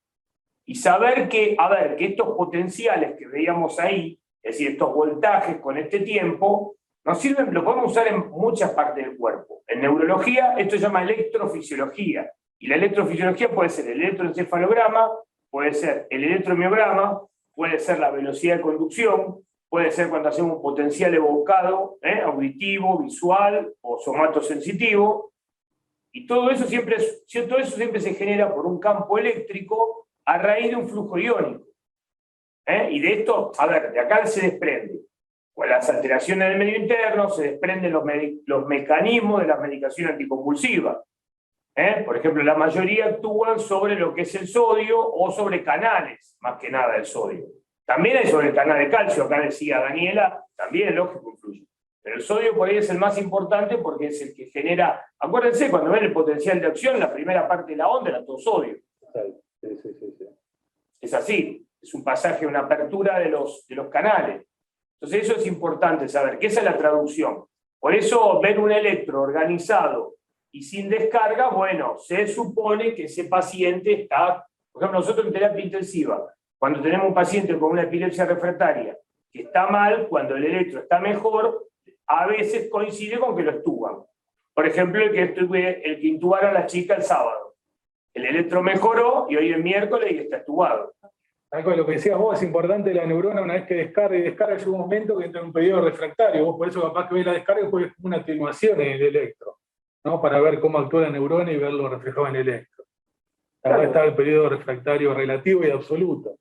Speaker 1: Y saber que, a ver, que estos potenciales que veíamos ahí, es decir, estos voltajes con este tiempo, nos sirven, lo podemos usar en muchas partes del cuerpo. En neurología, esto se llama electrofisiología. Y la electrofisiología puede ser el electroencefalograma, puede ser el electromiograma, puede ser la velocidad de conducción, puede ser cuando hacemos un potencial evocado, auditivo, visual o somatosensitivo. Y todo eso siempre se genera por un campo eléctrico a raíz de un flujo iónico. Y de esto, a ver, de acá se desprende. Con las alteraciones del medio interno se desprenden los mecanismos de la medicación anticonvulsiva. Por ejemplo, la mayoría actúan sobre lo que es el sodio o sobre canales, más que nada el sodio. También hay sobre el canal de calcio, acá decía Daniela, también lógico influye. Pero el sodio por ahí es el más importante porque es el que genera, acuérdense, cuando ven el potencial de acción, la primera parte de la onda era todo sodio.
Speaker 2: Sí.
Speaker 1: Es así, es un pasaje, una apertura de los canales. Entonces eso es importante saber, que esa es la traducción. Por eso ver un electro organizado y sin descarga, bueno, se supone que ese paciente está, por ejemplo, nosotros en terapia intensiva, cuando tenemos un paciente con una epilepsia refractaria que está mal, cuando el electro está mejor, a veces coincide con que lo extuban. Por ejemplo, el que intubaron a la chica el sábado. El electro mejoró y hoy es miércoles y está extubado.
Speaker 2: Lo que decías vos, es importante la neurona una vez que descarga, llega un momento que entra en un periodo refractario. Vos por eso capaz que ves la descarga y después una atenuación en el electro, ¿no? Para ver cómo actúa la neurona y verlo reflejado en el electro. Acá está el periodo refractario relativo y absoluto.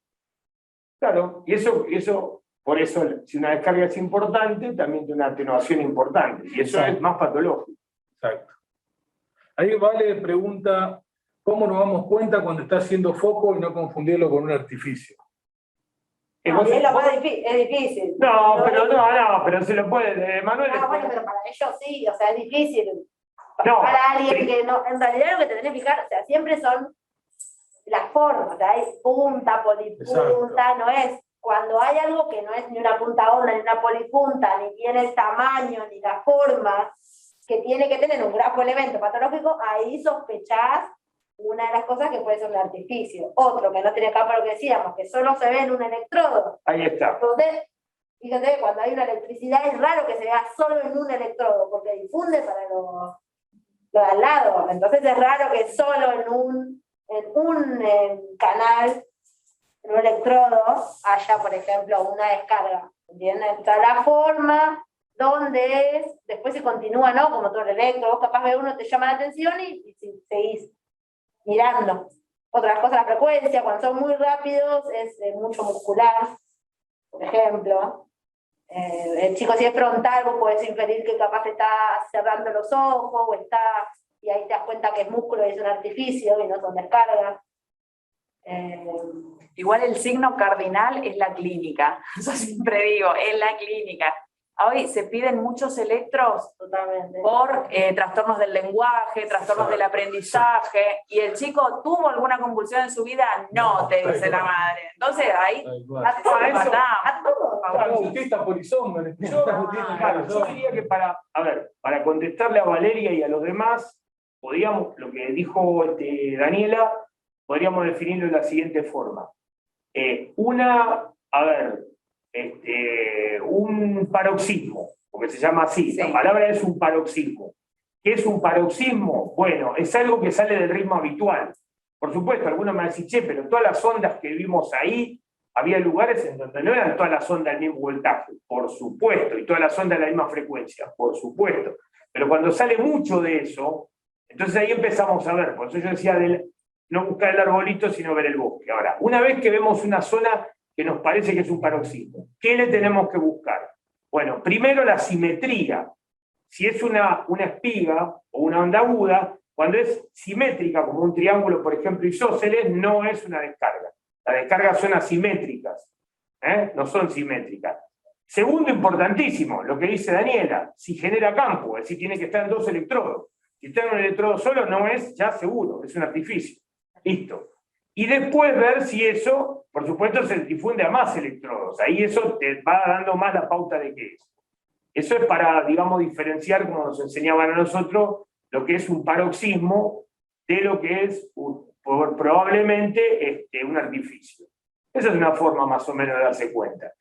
Speaker 1: Claro, y eso, por eso, si una descarga es importante, también tiene una atenuación importante, y eso es más patológico.
Speaker 2: Exacto. Ahí Vale pregunta, ¿cómo nos damos cuenta cuando está haciendo foco y no confundirlo con un artificio?
Speaker 4: Es difícil.
Speaker 1: No, pero se lo puede, Manuel.
Speaker 4: Bueno, pero para ellos sí, o sea, es difícil.
Speaker 1: No,
Speaker 4: para alguien que no, en realidad lo que te tenés que fijar, o sea, siempre son las formas, o sea, es punta, polipunta, no es, cuando hay algo que no es ni una punta onda, ni una polipunta, ni tiene el tamaño, ni la forma que tiene que tener un grafo elemento patológico, ahí sospechás una de las cosas que puede ser un artificio. Otro que no tiene capa, lo que decíamos, que solo se ve en un electrodo.
Speaker 1: Ahí está.
Speaker 4: Entonces, fíjate, cuando hay una electricidad es raro que se vea solo en un electrodo, porque difunde para lo de al lado. Entonces es raro que solo en un canal, en un electrodo, haya, por ejemplo, una descarga. ¿Entienden? Está la forma, dónde es, después se continúa, ¿no? Como todo el electro, vos capaz de uno te llama la atención y seguís mirando. Otras cosas, la frecuencia, cuando son muy rápidos, es mucho muscular, por ejemplo. El chico, si es frontal, vos podés inferir que capaz está cerrando los ojos, y ahí te das cuenta que es músculo y es un artificio, y no son descargas.
Speaker 3: Igual el signo cardinal es la clínica. Yo siempre digo, es la clínica. Hoy se piden muchos electros
Speaker 4: Totalmente.
Speaker 3: por trastornos del lenguaje, trastornos del aprendizaje, y el chico tuvo alguna convulsión en su vida, no, te dice la madre. Entonces ahí,
Speaker 4: A todos.
Speaker 2: Autista polizongo.
Speaker 1: Yo diría que para contestarle a Valeria y a los demás, lo que dijo Daniela, podríamos definirlo de la siguiente forma. Un paroxismo, porque se llama así, sí. La palabra es un paroxismo. ¿Qué es un paroxismo? Bueno, es algo que sale del ritmo habitual. Por supuesto, algunos me van a decir, pero todas las ondas que vimos ahí, había lugares en donde no eran todas las ondas del mismo voltaje, por supuesto, y todas las ondas de la misma frecuencia, por supuesto. Pero cuando sale mucho de eso, entonces ahí empezamos a ver, por eso yo decía, no buscar el arbolito, sino ver el bosque. Ahora, una vez que vemos una zona que nos parece que es un paroxismo, ¿qué le tenemos que buscar? Bueno, primero la simetría. si es una espiga o una onda aguda, cuando es simétrica, como un triángulo, por ejemplo, isósceles, no es una descarga. Las descargas son asimétricas, no son simétricas. Segundo, importantísimo, lo que dice Daniela, si genera campo, es decir, tiene que estar en 2 electrodos. Si está en un electrodo solo, no es ya seguro, es un artificio. Listo. Y después ver si eso, por supuesto, se difunde a más electrodos. Ahí eso te va dando más la pauta de qué es. Eso es para, digamos, diferenciar, como nos enseñaban a nosotros, lo que es un paroxismo de lo que es probablemente un artificio. Esa es una forma más o menos de darse cuenta.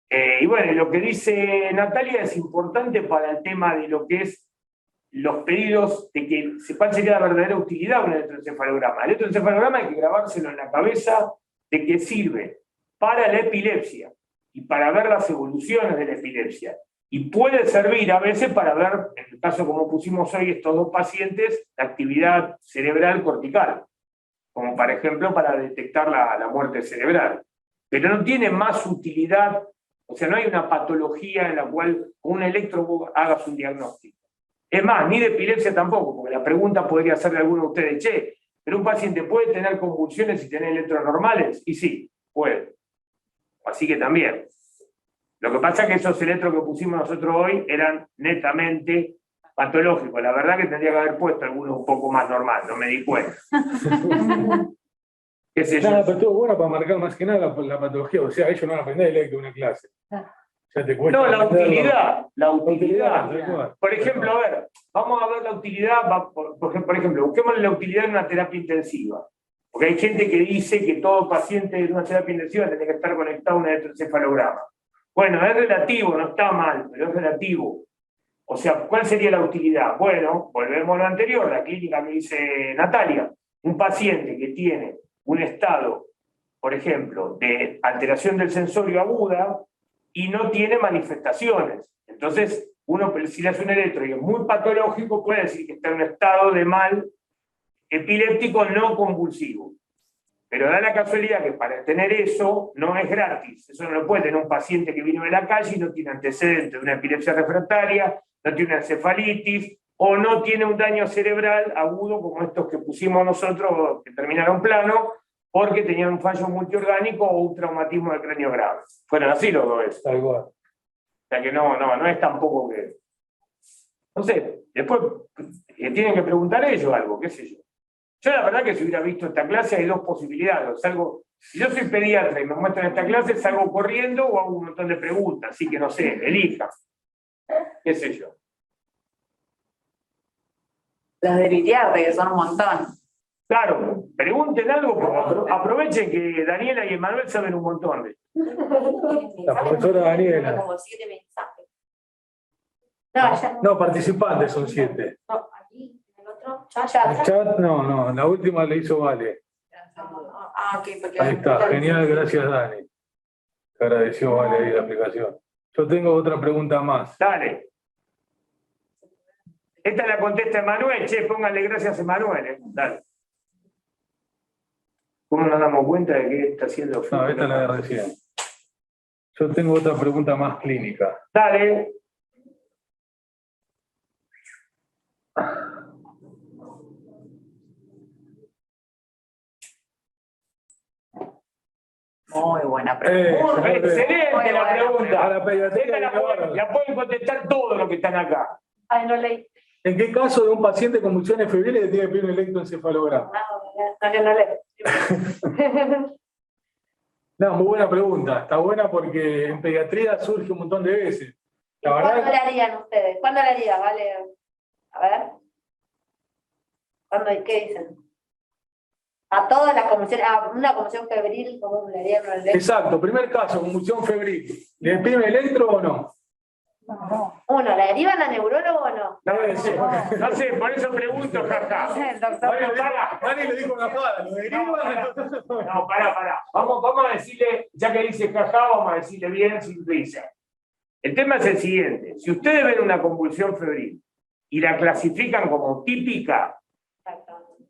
Speaker 1: Y bueno, lo que dice Natalia es importante para el tema de lo que es los pedidos de que cuál sería la verdadera utilidad de un electroencefalograma. El electroencefalograma hay que grabárselo en la cabeza de que sirve para la epilepsia y para ver las evoluciones de la epilepsia. Y puede servir a veces para ver, en el caso como pusimos hoy estos 2 pacientes, la actividad cerebral cortical, como por ejemplo para detectar la muerte cerebral. Pero no tiene más utilidad, o sea, no hay una patología en la cual con un electro hagas un diagnóstico. Es más, ni de epilepsia tampoco, porque la pregunta podría ser de alguno de ustedes, che, ¿pero un paciente puede tener convulsiones y tener electros normales? Y sí, puede. Así que también. Lo que pasa es que esos electros que pusimos nosotros hoy eran netamente patológicos. La verdad que tendría que haber puesto algunos un poco más normal, no me di cuenta. ¿Qué sé yo?
Speaker 2: Nada, pero estuvo bueno para marcar más que nada la patología. O sea, ellos no van a aprender electro en una clase. Ya te cuesta.
Speaker 1: No, la utilidad.
Speaker 2: Utilidad.
Speaker 1: Por ejemplo, a ver, vamos a ver la utilidad. Por ejemplo, busquemos la utilidad en una terapia intensiva. Porque hay gente que dice que todo paciente en una terapia intensiva tiene que estar conectado a un electroencefalograma. Bueno, es relativo, no está mal, pero es relativo. O sea, ¿cuál sería la utilidad? Bueno, volvemos a lo anterior, la clínica que dice Natalia. Un paciente que tiene un estado, por ejemplo, de alteración del sensorio aguda y no tiene manifestaciones. Entonces, uno, si le hace un electro y es muy patológico, puede decir que está en un estado de mal epiléptico no convulsivo. Pero da la casualidad que para tener eso no es gratis. Eso no lo puede tener un paciente que vino de la calle y no tiene antecedentes de una epilepsia refractaria, no tiene una encefalitis, o no tiene un daño cerebral agudo como estos que pusimos nosotros, que terminaron plano, porque tenían un fallo multiorgánico o un traumatismo del cráneo grave. Fueron así los dos.
Speaker 2: Tal cual.
Speaker 1: O sea que no es tampoco que... No sé, después tienen que preguntar ellos algo, qué sé yo. Yo la verdad que si hubiera visto esta clase hay 2 posibilidades. Si yo soy pediatra y me muestran esta clase, salgo corriendo o hago un montón de preguntas, así que no sé, elija. ¿Qué sé yo?
Speaker 3: Los de Viriarte, que son un montón.
Speaker 1: Claro, pregunten algo, porque aprovechen que Daniela y Emanuel saben un montón de esto.
Speaker 2: La profesora Daniela.
Speaker 4: Como 7 mensajes. No, ya.
Speaker 2: No, participantes son 7.
Speaker 4: No, aquí, en el otro.
Speaker 2: El chat, no, la última le hizo Vale.
Speaker 3: Ok, porque...
Speaker 2: Ahí está, genial, gracias Dani. Te agradeció Vale ahí la aplicación. Yo tengo otra pregunta más.
Speaker 1: Dale. Esta la contesta Emanuel, che, pónganle gracias a Emanuel. Dale. ¿Cómo nos damos cuenta de que está haciendo efecto?
Speaker 2: No, esta es la de recién. Yo tengo otra pregunta más clínica.
Speaker 1: Dale.
Speaker 3: Muy buena pregunta.
Speaker 1: Excelente la pregunta.
Speaker 2: A la pediatría
Speaker 1: la pueden contestar todos los que están acá.
Speaker 4: Ay, no leí.
Speaker 2: ¿En qué caso de un paciente con convulsiones febriles le tiene que pedir un electroencefalograma?
Speaker 4: No, yo no leo.
Speaker 2: No, muy buena pregunta. Está buena porque en pediatría surge un montón de veces. La
Speaker 4: ¿Cuándo
Speaker 2: verdad,
Speaker 4: le harían ustedes? ¿Cuándo le harían? Vale. A ver. ¿Cuándo y qué dicen? A todas las convulsiones, a una convulsión febril, ¿cómo le harían un electro?
Speaker 2: exacto, primer caso, convulsión febril. ¿Le pide un electro o no?
Speaker 4: Uno, ¿le derivan a neurólogo o no?
Speaker 1: No sé, por eso pregunto, jaja.
Speaker 2: Dani le dijo una jada, ¿lo derivan?
Speaker 1: No, pará. Vamos a decirle, ya que dice jaja, vamos a decirle bien sin risa. El tema es el siguiente. Si ustedes ven una convulsión febril y la clasifican como típica,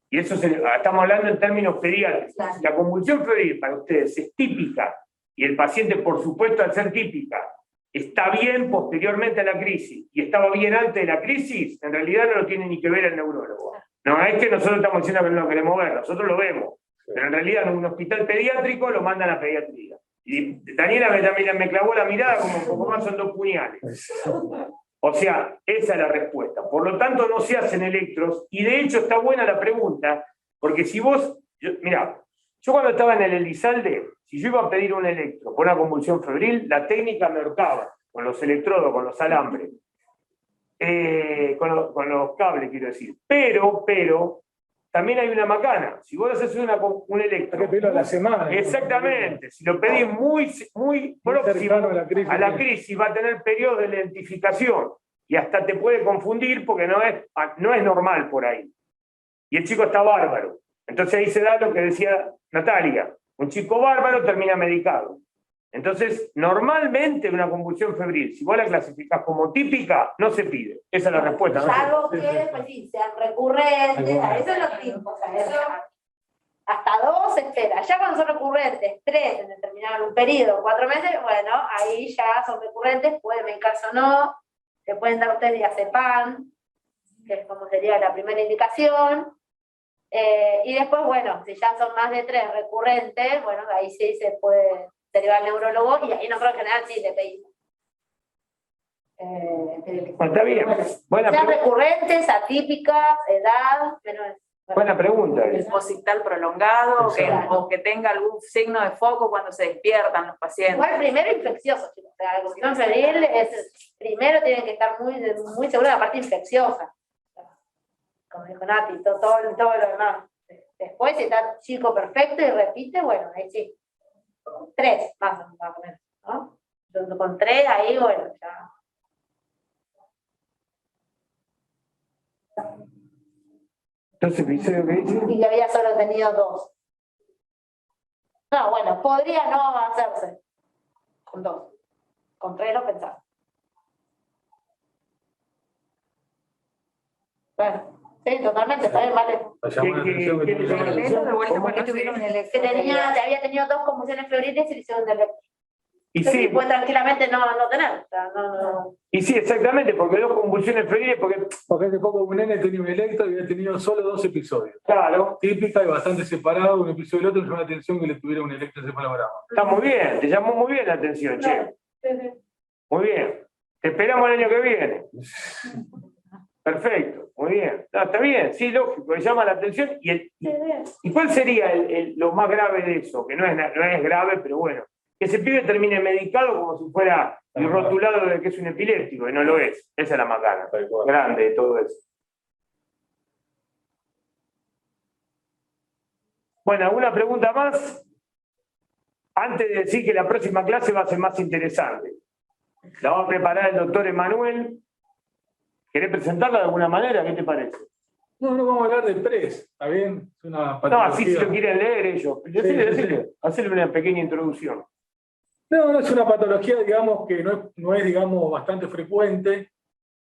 Speaker 1: y eso estamos hablando en términos pediátricos, si la convulsión febril para ustedes es típica, y el paciente, por supuesto, al ser típica, está bien posteriormente a la crisis y estaba bien antes de la crisis, en realidad no lo tiene ni que ver el neurólogo. No es que nosotros estamos diciendo que no lo queremos ver, nosotros lo vemos. Pero en realidad en un hospital pediátrico lo mandan a pediatría. Y Daniela también me clavó la mirada como un poco más, son 2 puñales. O sea, esa es la respuesta. Por lo tanto, no se hacen electros, y de hecho está buena la pregunta, porque si vos, mirá, yo cuando estaba en el Elizalde, si yo iba a pedir un electro por una convulsión febril, la técnica me ahorcaba, con los electrodos, con los alambres, con los cables, quiero decir. Pero, también hay una macana. Si vos haces un electro...
Speaker 2: a la semana.
Speaker 1: Exactamente. Si lo pedís muy próximo a la crisis, va a tener periodos de lentificación. Y hasta te puede confundir porque no es normal por ahí. Y el chico está bárbaro. Entonces ahí se da lo que decía Natalia. Un chico bárbaro termina medicado. Entonces, normalmente una convulsión febril, si vos la clasificás como típica, no se pide. Esa es la respuesta.
Speaker 4: Salvo que, pues sí, sean recurrentes, eso es lo típico, o sea, eso hasta 2 se espera. Ya cuando son recurrentes, 3 en determinado un periodo, 4 meses, bueno, ahí ya son recurrentes, pueden medicarse o no, te pueden dar ustedes diazepam, que es como sería la primera indicación. Y después, bueno, si ya son más de 3 recurrentes, bueno, ahí sí se puede derivar al neurólogo, y ahí nosotros en general sí le pedimos.
Speaker 1: Está bien.
Speaker 3: Sean recurrentes, atípicas, edad, menores.
Speaker 1: Buena pregunta.
Speaker 3: El posictal prolongado, o que tenga algún signo de foco cuando se despiertan los pacientes.
Speaker 4: Igual primero infeccioso, chicos. O sea, la convulsión febril primero tienen que estar muy seguros de la parte infecciosa. Como dijo Nati, todo lo demás. Después, si está chico perfecto y repite, bueno, ahí sí. 3, más o menos, ¿no? Entonces, con 3 ahí, bueno, ya.
Speaker 1: Entonces, ¿viste lo que dice?
Speaker 4: Y que había solo tenido 2. No, bueno, podría no hacerse con 2. Con 3 lo pensaba. Bueno, sí, totalmente, está bien, vale. Que había tenido 2 convulsiones febriles y le hicieron un electro.
Speaker 1: Y sí,
Speaker 4: puede tranquilamente no tener. O sea, no.
Speaker 1: Y sí, exactamente, porque 2 convulsiones febriles, porque
Speaker 2: hace poco un nene tenía un electro y había tenido solo 2 episodios.
Speaker 1: Claro.
Speaker 2: Típica y bastante separado, un episodio del otro, me llamó la atención que le tuviera un electroencefalograma.
Speaker 1: Está muy bien, te llamó muy bien la atención, che. Muy bien. Te esperamos el año que viene. Perfecto, muy bien. No, está bien, sí, lógico, le llama la atención. ¿Y cuál sería lo más grave de eso? Que no es grave, pero bueno. Que ese pibe termine medicado como si fuera rotulado de que es un epiléptico, y no lo es. Esa es la macana grande de todo eso. Bueno, ¿alguna pregunta más? Antes de decir que la próxima clase va a ser más interesante. La va a preparar el doctor Emanuel. ¿Querés presentarla de alguna manera? ¿Qué te parece?
Speaker 2: No vamos a hablar del PRES, ¿está bien? Es una patología.
Speaker 1: No, así si lo quieren leer ellos. Hacerle una pequeña introducción.
Speaker 2: No es una patología, digamos, que no es, digamos, bastante frecuente.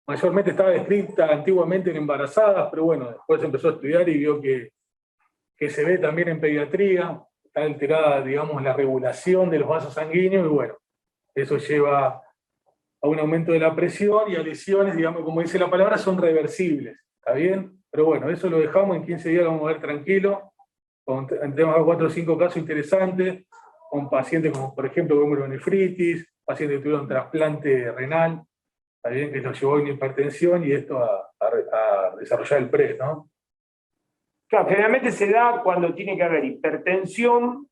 Speaker 2: Mayormente estaba descrita antiguamente en embarazadas, pero bueno, después empezó a estudiar y vio que se ve también en pediatría. Está alterada, digamos, la regulación de los vasos sanguíneos y bueno, eso lleva a un aumento de la presión y a lesiones, digamos, como dice la palabra, son reversibles, ¿está bien? Pero bueno, eso lo dejamos, en 15 días lo vamos a ver tranquilo, tenemos 4 o 5 casos interesantes, con pacientes como, por ejemplo, glomerulonefritis, pacientes que tuvieron trasplante renal, ¿está bien? Que los llevó a una hipertensión y esto a desarrollar el PRES, ¿no?
Speaker 1: Claro, generalmente se da cuando tiene que haber hipertensión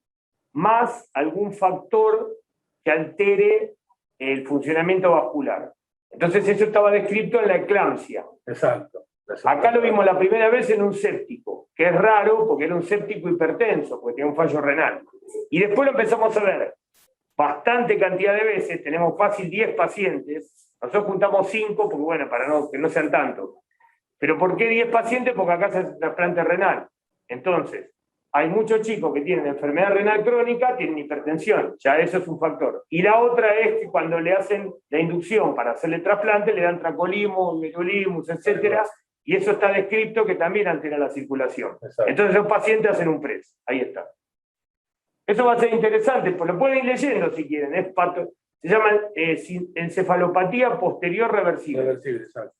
Speaker 1: más algún factor que altere el funcionamiento vascular. Entonces eso estaba descrito en la eclampsia.
Speaker 2: Exacto.
Speaker 1: Acá lo vimos la primera vez en un séptico, que es raro porque era un séptico hipertenso, porque tenía un fallo renal. Y después lo empezamos a ver bastante cantidad de veces, tenemos fácil 10 pacientes, nosotros juntamos 5 porque bueno, para que no sean tantos. ¿Pero por qué 10 pacientes? Porque acá se hace trasplante renal. Entonces, hay muchos chicos que tienen enfermedad renal crónica, tienen hipertensión, ya eso es un factor. Y la otra es que cuando le hacen la inducción para hacerle trasplante, le dan tracolimus, vidolimus, etcétera, y eso está descrito que también altera la circulación. Exacto. Entonces los pacientes hacen un PRES, ahí está. Eso va a ser interesante, pues lo pueden ir leyendo si quieren, Se llama encefalopatía posterior reversible.
Speaker 2: Reversible, exacto.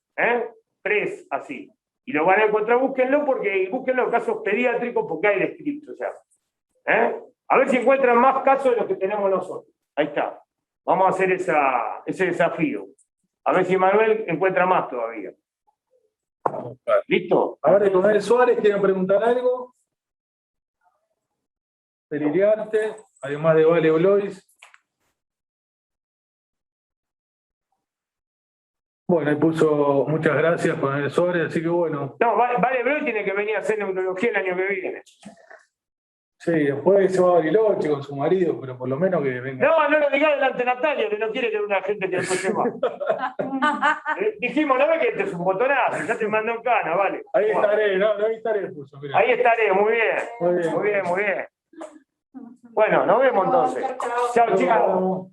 Speaker 1: PRES, así. Y lo van a encontrar, búsquenlo en casos pediátricos porque hay descriptos ya. A ver si encuentran más casos de los que tenemos nosotros. Ahí está. Vamos a hacer ese desafío. A ver si Manuel encuentra más todavía. ¿Listo?
Speaker 2: A ver, Coronel Suárez, ¿quieren preguntar algo? Deliriarte, además de Vale Blois. Bueno, ahí puso muchas gracias, Coronel Suárez, así que bueno.
Speaker 1: No, Vale Blois tiene que venir a hacer neurología el año que viene.
Speaker 2: Sí, después se va a Bariloche con su marido, pero por lo menos que venga.
Speaker 1: No lo digas delante de Natalia, que no quiere que una gente que después se va. Dijimos, no ve que este es un botonazo, ya te mandó en cana, vale.
Speaker 2: Ahí estaré, ahí estaré, puso, mirá.
Speaker 1: Ahí estaré, muy bien. Muy bien. Bueno, nos vemos entonces. Chao, chicos.